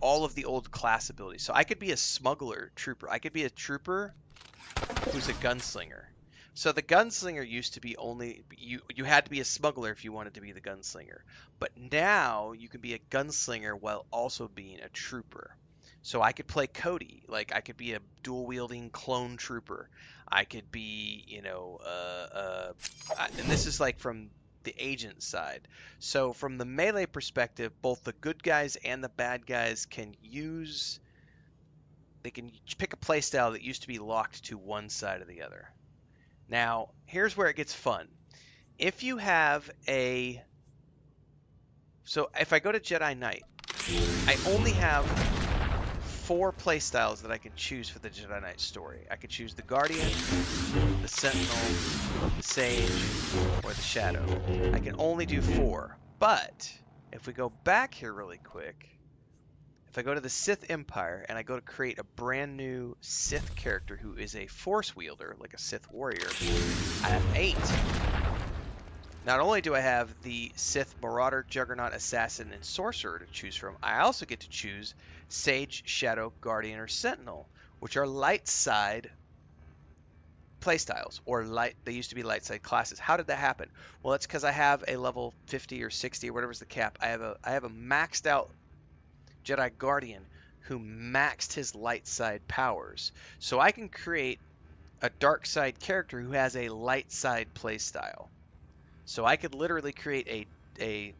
all of the old class abilities. So I could be a smuggler trooper. I could be a trooper who's a gunslinger. So the gunslinger used to be only you had to be a smuggler if you wanted to be the gunslinger. But now you can be a gunslinger while also being a trooper. So I could play Cody, like I could be a dual-wielding clone trooper. I could be, you know, and this is like from the agent side. So from the melee perspective, both the good guys and the bad guys can use. They can pick a playstyle that used to be locked to one side or the other. Now, here's where it gets fun. If you have a... So if I go to Jedi Knight, I only have 4 playstyles that I can choose for the Jedi Knight story. I could choose the Guardian, the Sentinel, the Sage, or the Shadow. I can only do 4. But if we go back here really quick, if I go to the Sith Empire and I go to create a brand new Sith character who is a Force wielder, like a Sith warrior, I have 8. Not only do I have the Sith, Marauder, Juggernaut, Assassin, and Sorcerer to choose from, I also get to choose Sage, Shadow, Guardian, or Sentinel, which are light side playstyles, or they used to be light side classes. How did that happen? Well, it's because I have a level 50 or 60 or whatever's the cap. I have a maxed out Jedi Guardian who maxed his light side powers. So I can create a dark side character who has a light side playstyle. So I could literally create a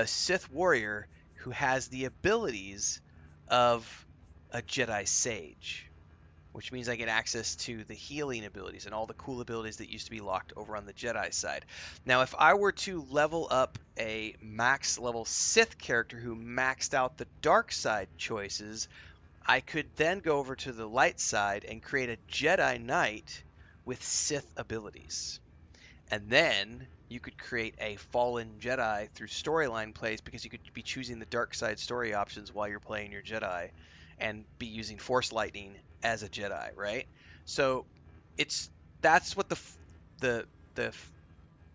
Sith warrior who has the abilities of a Jedi Sage, which means I get access to the healing abilities and all the cool abilities that used to be locked over on the Jedi side. Now, if I were to level up a max level Sith character who maxed out the dark side choices, I could then go over to the light side and create a Jedi Knight with Sith abilities. And then you could create a fallen Jedi through storyline plays, because you could be choosing the dark side story options while you're playing your Jedi and be using Force Lightning as a Jedi, right? So that's what the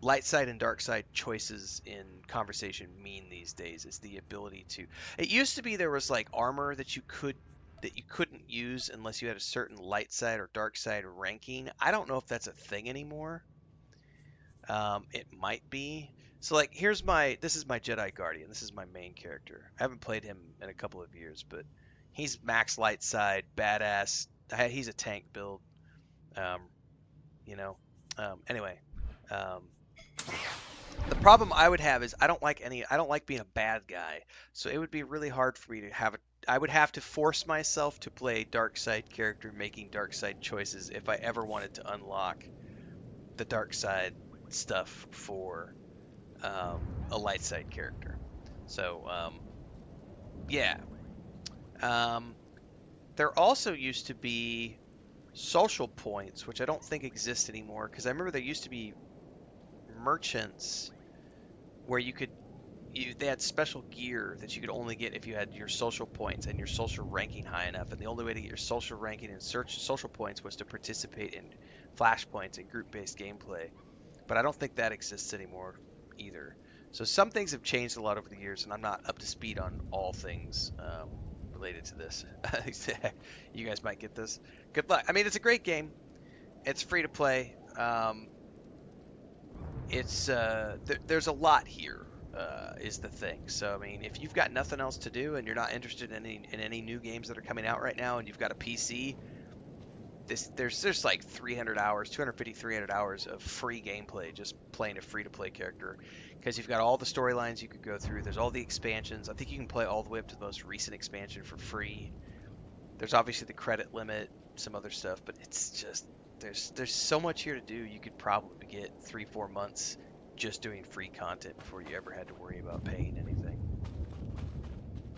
light side and dark side choices in conversation mean these days, is the ability to. It used to be there was like armor that you couldn't use unless you had a certain light side or dark side ranking. I don't know if that's a thing anymore. It might be. So like, this is my Jedi Guardian. This is my main character. I haven't played him in a couple of years, but he's max light side, badass. He's a tank build. Anyway, the problem I would have is I don't like being a bad guy. So it would be really hard for me to have I would have to force myself to play a dark side character making dark side choices if I ever wanted to unlock the dark side stuff for a light side character. So yeah. There also used to be social points, which I don't think exist anymore, because I remember there used to be merchants where they had special gear that you could only get if you had your social points and your social ranking high enough, and the only way to get your social ranking and social points was to participate in flashpoints and group-based gameplay. But I don't think that exists anymore either. So some things have changed a lot over the years, and I'm not up to speed on all things related to this. You guys might get this. Good luck. I mean, it's a great game. It's free to play. There's a lot here, is the thing. So I mean, if you've got nothing else to do and you're not interested in any new games that are coming out right now, and you've got a PC, there's like 250, 300 hours of free gameplay just playing a free-to-play character, because you've got all the storylines you could go through. There's all the expansions. I think you can play all the way up to the most recent expansion for free. There's obviously the credit limit, some other stuff, but it's just there's so much here to do. You could probably get 3-4 months just doing free content before you ever had to worry about paying anything.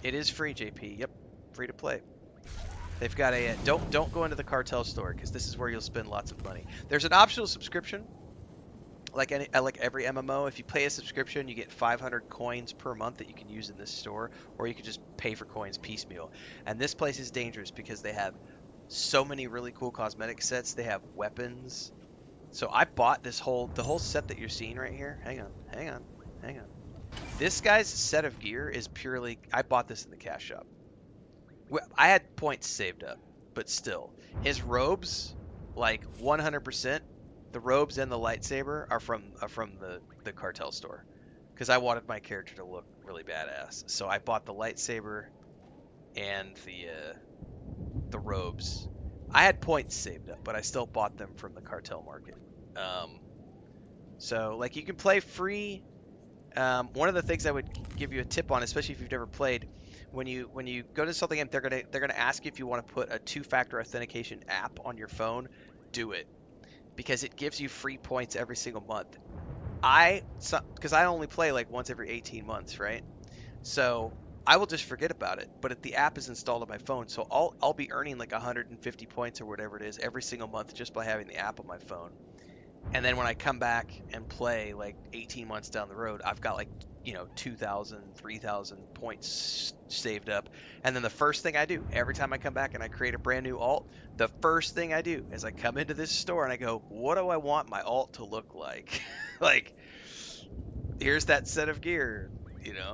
It is free, JP. Yep, free to play. They've got a don't go into the cartel store, because this is where you'll spend lots of money. There's an optional subscription, like every MMO. If you pay a subscription, you get 500 coins per month that you can use in this store, or you can just pay for coins piecemeal. And this place is dangerous because they have so many really cool cosmetic sets. They have weapons. So I bought the whole set that you're seeing right here. Hang on. This guy's set of gear is purely, I bought this in the cash shop. I had points saved up, but still, his robes, like 100%, the robes and the lightsaber are from the cartel store, because I wanted my character to look really badass. So I bought the lightsaber and the robes. I had points saved up, but I still bought them from the cartel market. So like, you can play free. One of the things I would give you a tip on, especially if you've never played, when you go to something and they're gonna ask you if you want to put a 2-factor authentication app on your phone, do it, because it gives you free points every single month. Because I only play like once every 18 months, right? So I will just forget about it. But if the app is installed on my phone, so I'll be earning like 150 points or whatever it is every single month just by having the app on my phone. And then when I come back and play like 18 months down the road, I've got like 2,000, 3,000 points saved up. And then the first thing I do every time I come back and I create a brand new alt, the first thing I do is I come into this store and I go, what do I want my alt to look like? Like, here's that set of gear.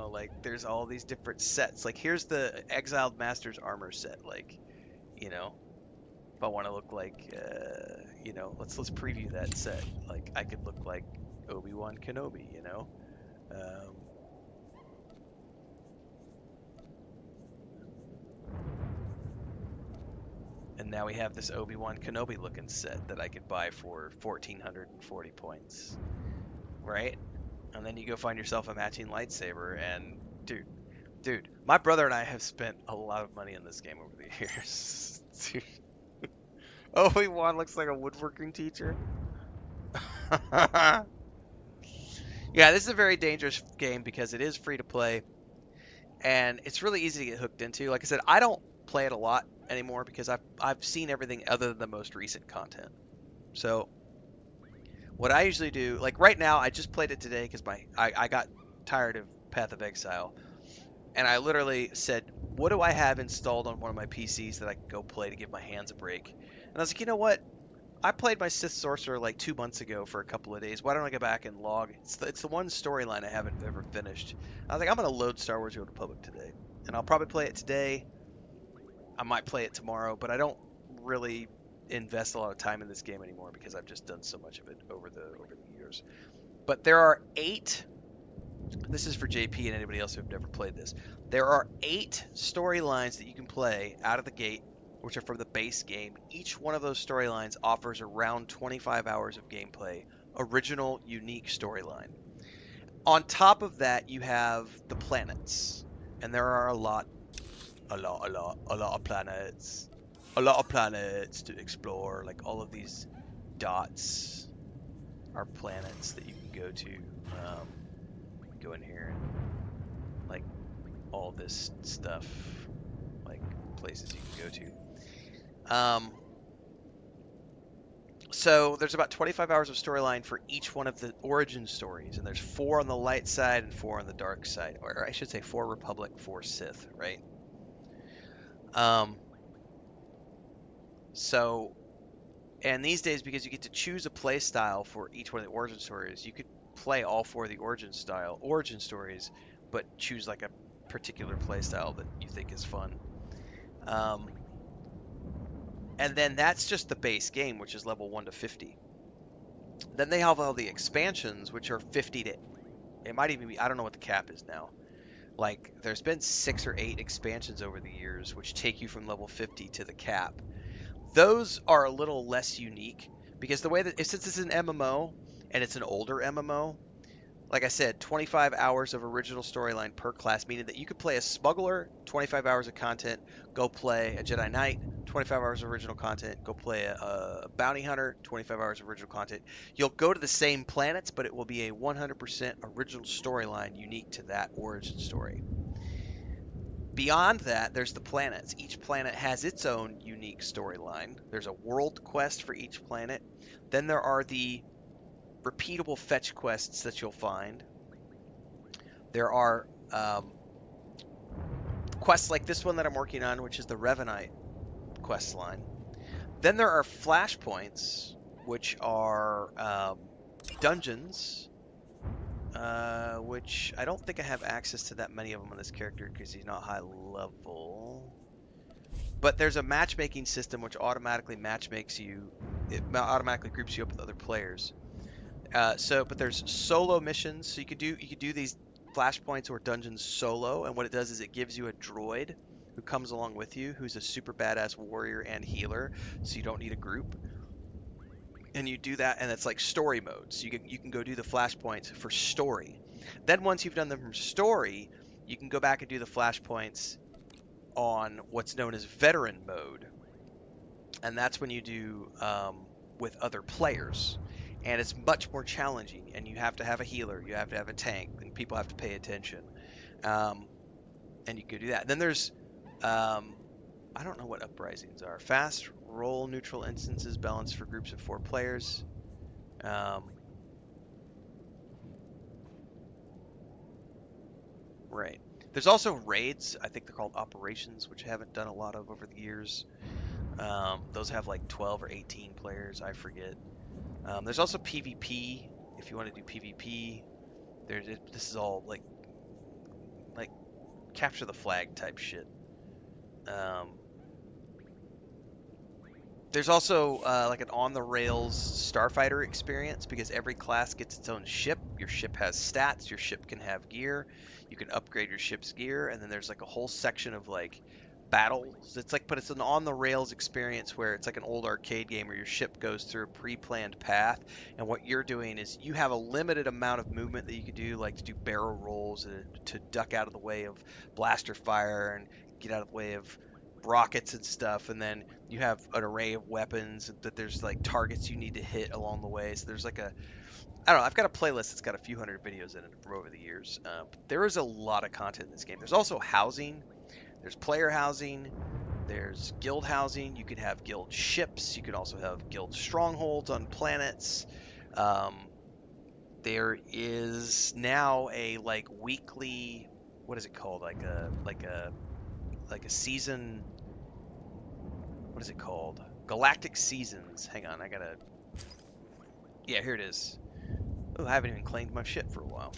Like, there's all these different sets. Like, here's the Exiled Master's armor set. Like, if I want to look like, let's preview that set. Like, I could look like Obi-Wan Kenobi, and now we have this Obi-Wan Kenobi looking set that I could buy for 1,440 points, right? And then you go find yourself a matching lightsaber, and dude, my brother and I have spent a lot of money in this game over the years. Obi-Wan looks like a woodworking teacher. Yeah, this is a very dangerous game because it is free to play, and it's really easy to get hooked into. Like I said, I don't play it a lot anymore because I've seen everything other than the most recent content. So what I usually do, like right now, I just played it today because I got tired of Path of Exile, and I literally said, what do I have installed on one of my PCs that I can go play to give my hands a break? And I was like, you know what? I played my Sith Sorcerer like 2 months ago for a couple of days. Why don't I go back and log? It's the one storyline I haven't ever finished. I was like, I'm going to load Star Wars: The Old Republic today. And I'll probably play it today. I might play it tomorrow, but I don't really invest a lot of time in this game anymore because I've just done so much of it over the years. But there are 8. This is for JP and anybody else who've never played this. There are 8 storylines that you can play out of the gate, which are from the base game. Each one of those storylines offers around 25 hours of gameplay, original, unique storyline. On top of that, you have the planets, and there are a lot of planets. A lot of planets to explore. Like, all of these dots are planets that you can go to. Go in here and, like, all this stuff, like, places you can go to. So there's about 25 hours of storyline for each one of the origin stories, and there's 4 on the light side and 4 on the dark side, or I should say 4 Republic, 4 Sith, right? So, and these days, because you get to choose a play style for each one of the origin stories, you could play all 4 of the origin stories, but choose like a particular play style that you think is fun. And then that's just the base game, which is level 1 to 50. Then they have all the expansions, which are 50 to... It might even be... I don't know what the cap is now. Like, there's been 6 or 8 expansions over the years, which take you from level 50 to the cap. Those are a little less unique, because the way that... Since it's an MMO, and it's an older MMO, like I said, 25 hours of original storyline per class, meaning that you could play a smuggler, 25 hours of content, go play a Jedi Knight, 25 hours of original content, go play a bounty hunter, 25 hours of original content. You'll go to the same planets, but it will be a 100% original storyline unique to that origin story. Beyond that, there's the planets. Each planet has its own unique storyline. There's a world quest for each planet. Then there are the repeatable fetch quests that you'll find. There are quests like this one that I'm working on, which is the Revanite quest line. Then there are flashpoints, which are dungeons, which I don't think I have access to that many of them on this character because he's not high level. But there's a matchmaking system which automatically matchmakes you. It automatically groups you up with other players. But there's solo missions, so you could do these flashpoints or dungeons solo, and what it does is it gives you a droid who comes along with you, who's a super badass warrior and healer, so you don't need a group. And you do that, and it's like story mode, so you can go do the flashpoints for story. Then once you've done them from story, you can go back and do the flashpoints on what's known as veteran mode, and that's when you do with other players. And it's much more challenging, and you have to have a healer, you have to have a tank, and people have to pay attention. And you can do that. And then there's, I don't know what uprisings are. Fast roll neutral instances balanced for groups of 4 players. Right. There's also raids. I think they're called operations, which I haven't done a lot of over the years. Those have like 12 or 18 players. I forget. There's also PvP. If you want to do PvP, this is all like capture the flag type shit. There's also like an on-the-rails starfighter experience because every class gets its own ship. Your ship has stats. Your ship can have gear. You can upgrade your ship's gear, and then there's like a whole section of like battles. But it's an on-the-rails experience where it's like an old arcade game where your ship goes through a pre-planned path, and what you're doing is you have a limited amount of movement that you can do, like to do barrel rolls to duck out of the way of blaster fire and get out of the way of rockets and stuff, and then you have an array of weapons that there's like targets you need to hit along the way. So there's like I don't know, I've got a playlist that's got a few hundred videos in it from over the years. There is a lot of content in this game. There's also housing. There's player housing. There's guild housing. You can have guild ships. You can also have guild strongholds on planets. There is now a like weekly, what is it called? Like a season. What is it called? Galactic Seasons. Hang on, yeah, here it is. Oh, I haven't even claimed my shit for a while.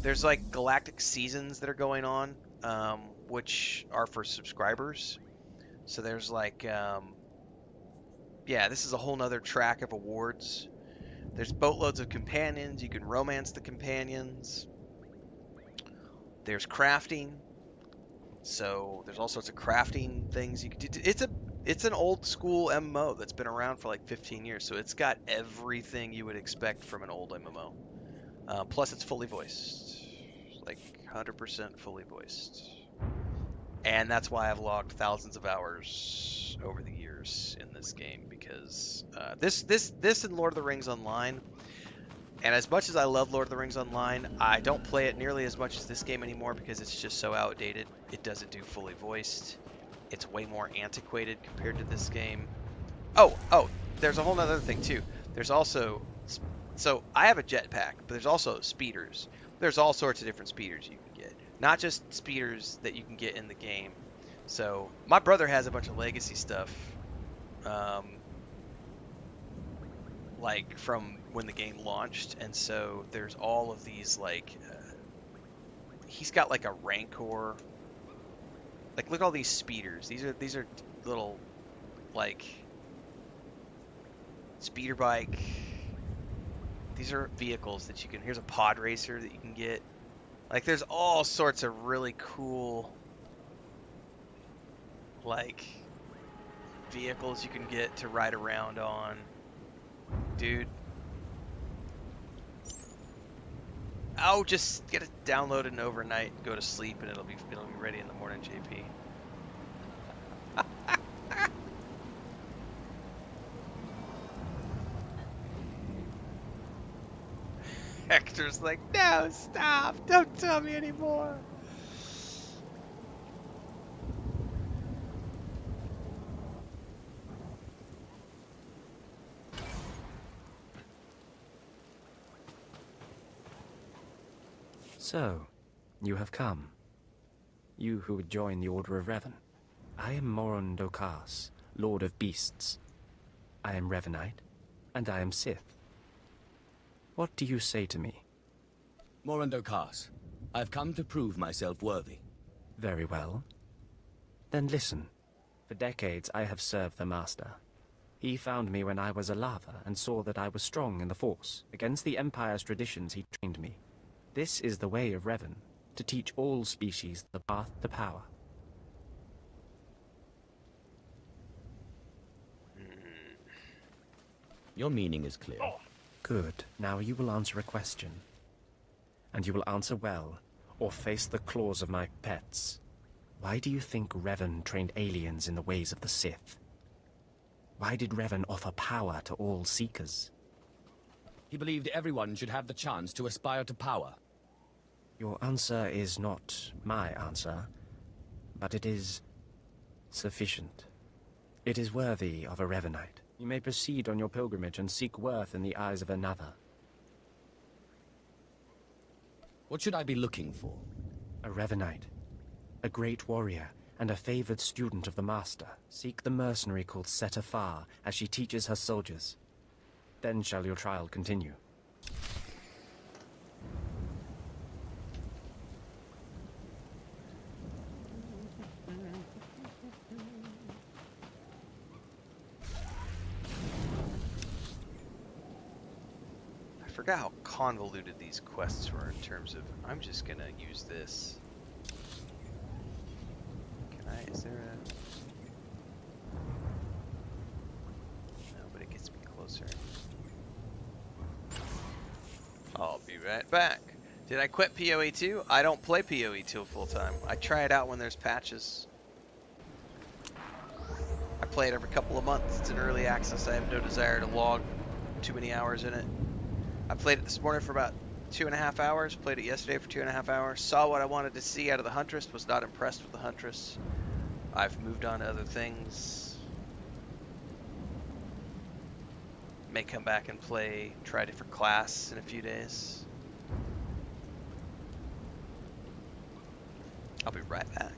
There's like Galactic Seasons that are going on, which are for subscribers. So there's like, yeah, this is a whole nother track of awards. There's boatloads of companions. You can romance the companions. There's crafting. So there's all sorts of crafting things you can do. It's an old school MMO that's been around for like 15 years, so it's got everything you would expect from an old MMO. Plus, it's fully voiced, like 100% fully voiced, and that's why I've logged thousands of hours over the years in this game because this and Lord of the Rings Online. And as much as I love Lord of the Rings Online, I don't play it nearly as much as this game anymore because it's just so outdated. It doesn't do fully voiced. It's way more antiquated compared to this game. Oh, there's a whole other thing too. There's also, so I have a jetpack, but there's also speeders. There's all sorts of different speeders you can get. Not just speeders that you can get in the game. So my brother has a bunch of legacy stuff. Like from when the game launched, and so there's all of these like he's got like a Rancor. Like look at all these speeders. These are little like speeder bike. These are vehicles that you can. Here's a pod racer that you can get. Like there's all sorts of really cool like vehicles you can get to ride around on. Dude. Oh, just get it downloaded overnight, go to sleep, and it'll be ready in the morning, JP. Hector's like, no, stop, don't tell me anymore. So, you have come. You who would join the Order of Revan. I am Dromund Kaas, Lord of Beasts. I am Revanite, and I am Sith. What do you say to me? Dromund Kaas, I've come to prove myself worthy. Very well. Then listen. For decades I have served the Master. He found me when I was a lava and saw that I was strong in the Force. Against the Empire's traditions he trained me. This is the way of Revan, to teach all species the path to power. Your meaning is clear. Good. Now you will answer a question. And you will answer well, or face the claws of my pets. Why do you think Revan trained aliens in the ways of the Sith? Why did Revan offer power to all seekers? He believed everyone should have the chance to aspire to power. Your answer is not my answer, but it is sufficient. It is worthy of a Revanite. You may proceed on your pilgrimage and seek worth in the eyes of another. What should I be looking for? A Revanite. A great warrior and a favored student of the Master. Seek the mercenary called swtor as she teaches her soldiers. Then shall your trial continue. I forgot how convoluted these quests were in terms of, I'm just gonna use this. Is there a... No, but it gets me closer. I'll be right back. Did I quit PoE 2? I don't play PoE 2 full time. I try it out when there's patches. I play it every couple of months. It's in early access. I have no desire to log too many hours in it. I played it this morning for about 2.5 hours. Played it yesterday for 2.5 hours. Saw what I wanted to see out of the Huntress. Was not impressed with the Huntress. I've moved on to other things. May come back and try a different class in a few days. I'll be right back.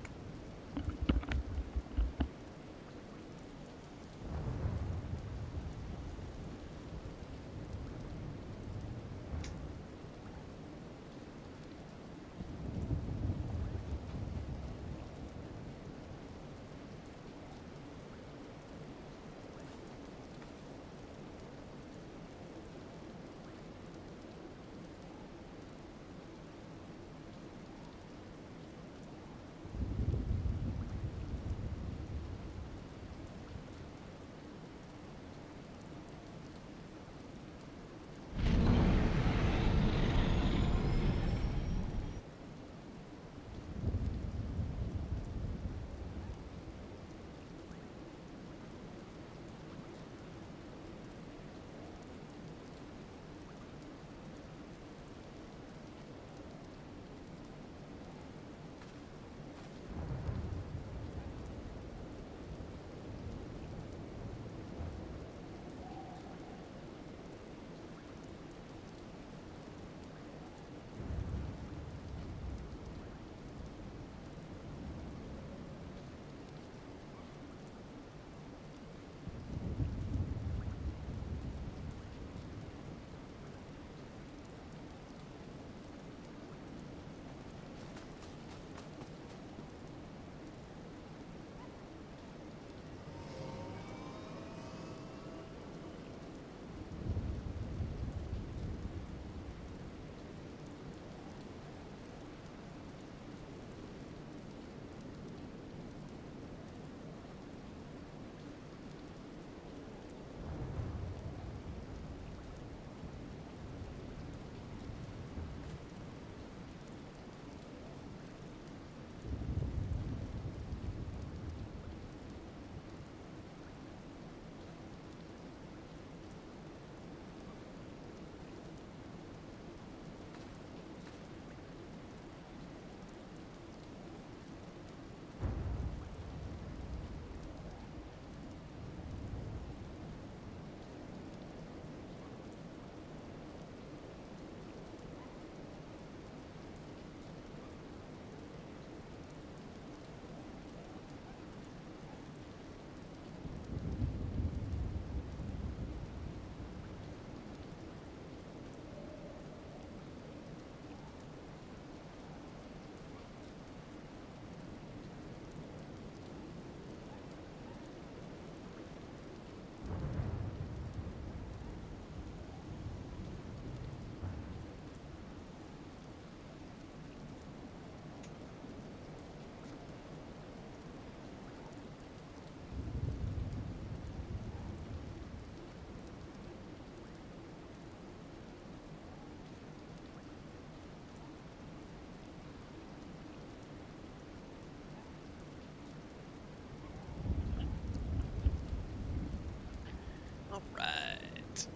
Alright.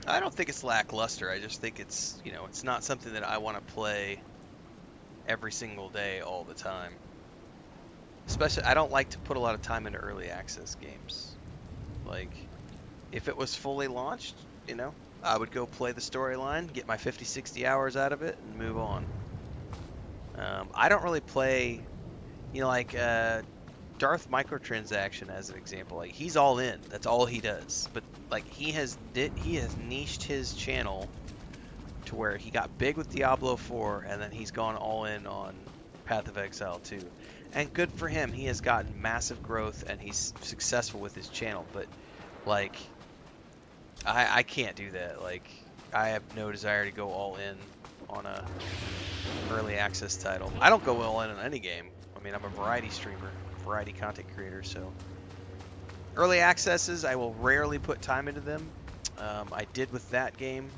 I don't think it's lackluster. I just think it's, it's not something that I want to play every single day all the time. Especially, I don't like to put a lot of time into early access games. Like, if it was fully launched, I would go play the storyline, get my 50, 60 hours out of it, and move on. I don't really play, you know, like Darth Microtransaction as an example. Like he's all in. That's all he does. But like he has niched his channel to where he got big with Diablo 4, and then he's gone all in on Path of Exile 2. And good for him. He has gotten massive growth, and he's successful with his channel. But like, I can't do that. Like, I have no desire to go all in on a early access title. I don't go all in on any game. I mean, I'm a variety streamer, variety content creator, so early accesses, I will rarely put time into them. I did with that game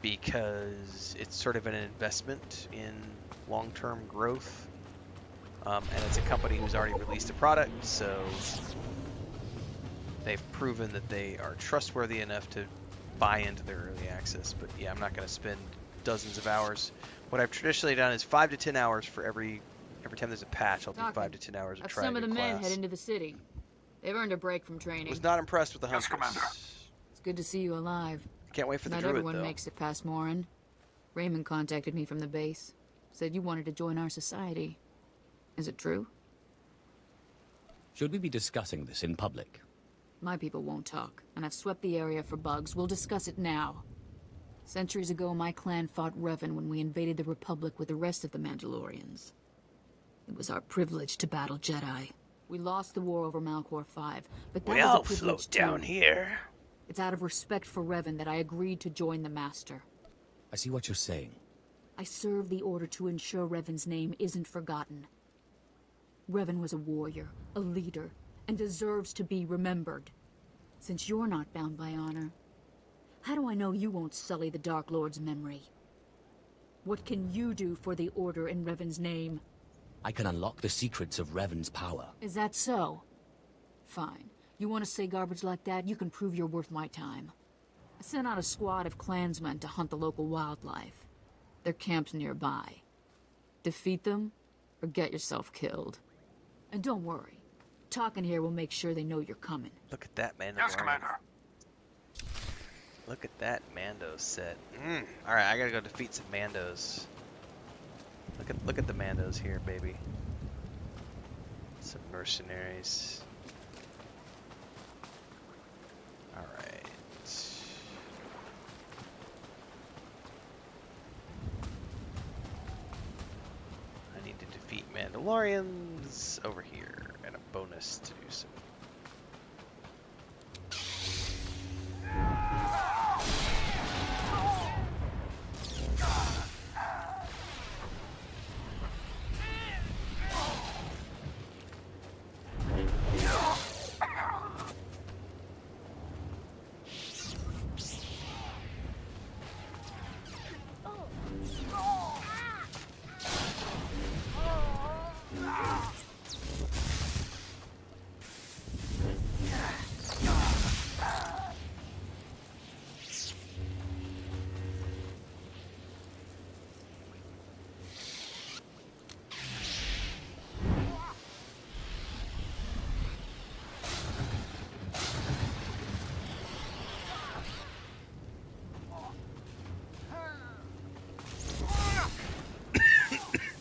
because it's sort of an investment in long-term growth, and it's a company who's already released a product, so they've proven that they are trustworthy enough to buy into their early access. But yeah, I'm not going to spend dozens of hours. What I've traditionally done is 5 to 10 hours for every time there's a patch. I'll do 5 to 10 hours of trying some a of the new men class. head into the city. They've earned a break from training. Was not impressed with the Hunters. Yes, Commander. It's good to see you alive. Can't wait for the Not Druid, everyone though. makes it past Morin. Raymond contacted me from the base. Said you wanted to join our society. Is it true? Should we be discussing this in public? My people won't talk, and I've swept the area for bugs. We'll discuss it now. Centuries ago, my clan fought Revan when we invaded the Republic with the rest of the Mandalorians. It was our privilege to battle Jedi. We lost the war over Malchor 5, but that We was all a privilege float down too. here. It's out of respect for Revan that I agreed to join the Master. I see what you're saying. I serve the Order to ensure Revan's name isn't forgotten. Revan was a warrior, a leader, and deserves to be remembered. Since you're not bound by honor, how do I know you won't sully the Dark Lord's memory? What can you do for the Order in Revan's name? I can unlock the secrets of Revan's power. Is that so? Fine. You want to say garbage like that, you can prove you're worth my time. I sent out a squad of clansmen to hunt the local wildlife. Their camp's nearby. Defeat them, or get yourself killed. And don't worry. Talking here will make sure they know you're coming. Look at that, man. Yes, Commander. Look at that Mando set. Alright, I gotta go defeat some Mandos. Look at the Mandos here, baby. Some mercenaries. Alright. I need to defeat Mandalorians over here, and a bonus to do so.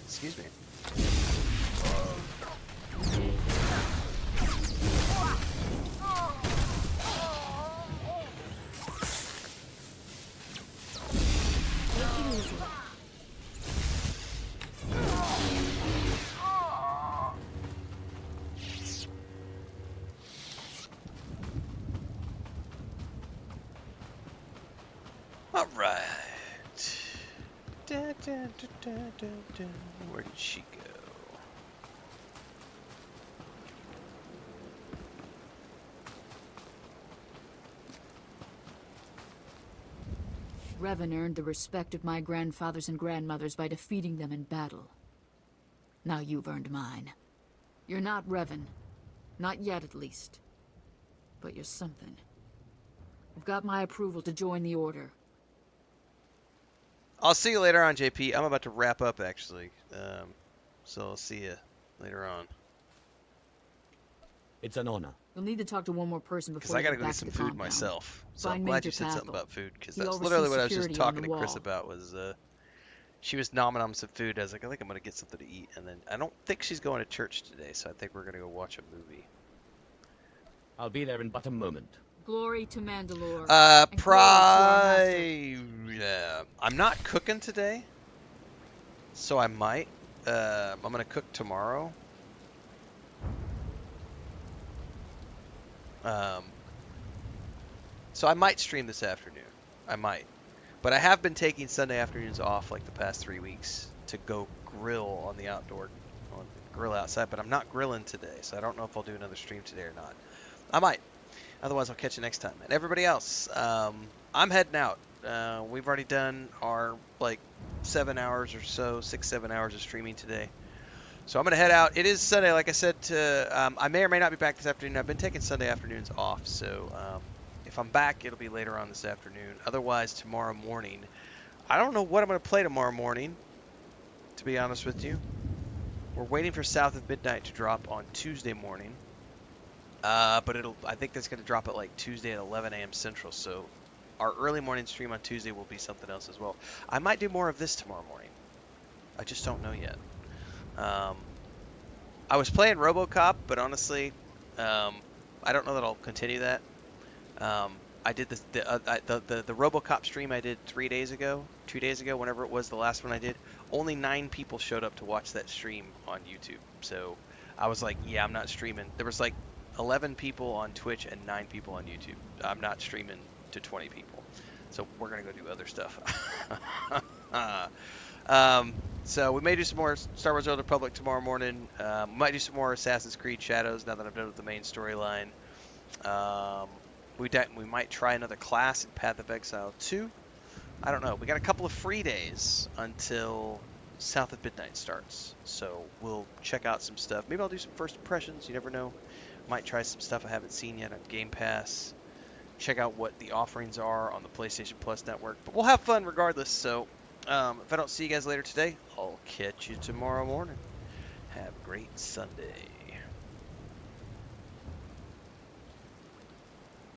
Excuse me. All right. Where did she go? Revan earned the respect of my grandfathers and grandmothers by defeating them in battle. Now you've earned mine. You're not Revan. Not yet, at least. But you're something. You've got my approval to join the Order. I'll see you later on, JP. I'm about to wrap up, actually. So I'll see you later on. It's an honor. You'll need to talk to one more person before Because I you gotta get go back get some to the food compound. myself. So Find I'm glad Major you said something Cathal. about food, because He that's oversees literally what I was just security on talking the to Chris wall. about, was She was nomming some food. I was like, I think I'm gonna get something to eat, and then I don't think she's going to church today, so I think we're gonna go watch a movie. I'll be there in but a moment. Glory to Mandalore. And glory to our master. Yeah. I'm not cooking today, so I might. I'm gonna cook tomorrow. So I might stream this afternoon. I might. But I have been taking Sunday afternoons off like the past 3 weeks to go grill on the grill outside, but I'm not grilling today, so I don't know if I'll do another stream today or not. I might. Otherwise, I'll catch you next time. And everybody else, I'm heading out. We've already done our like 7 hours or so, 6-7 hours of streaming today. So I'm going to head out. It is Sunday, like I said. I may or may not be back this afternoon. I've been taking Sunday afternoons off, so if I'm back, it'll be later on this afternoon. Otherwise, tomorrow morning. I don't know what I'm going to play tomorrow morning, to be honest with you. We're waiting for South of Midnight to drop on Tuesday morning. But I think that's going to drop at like Tuesday at 11 a.m. Central, so our early morning stream on Tuesday will be something else as well. I might do more of this tomorrow morning. I just don't know yet. I was playing RoboCop, but honestly, I don't know that I'll continue that. I did the RoboCop stream I did 2 days ago, whenever it was the last one I did. Only 9 people showed up to watch that stream on YouTube. So I was like, yeah, I'm not streaming. There was like 11 people on Twitch and 9 people on YouTube. I'm not streaming to 20 people. So we're gonna go do other stuff. So we may do some more Star Wars: Old Republic tomorrow morning. We might do some more Assassin's Creed Shadows now that I'm done with the main storyline. We might try another class in Path of Exile 2. I don't know. We got a couple of free days until South of Midnight starts. So we'll check out some stuff. Maybe I'll do some first impressions. You never know. Might try some stuff I haven't seen yet on Game Pass. Check out what the offerings are on the PlayStation Plus network. But we'll have fun regardless. So if I don't see you guys later today, I'll catch you tomorrow morning. Have a great Sunday.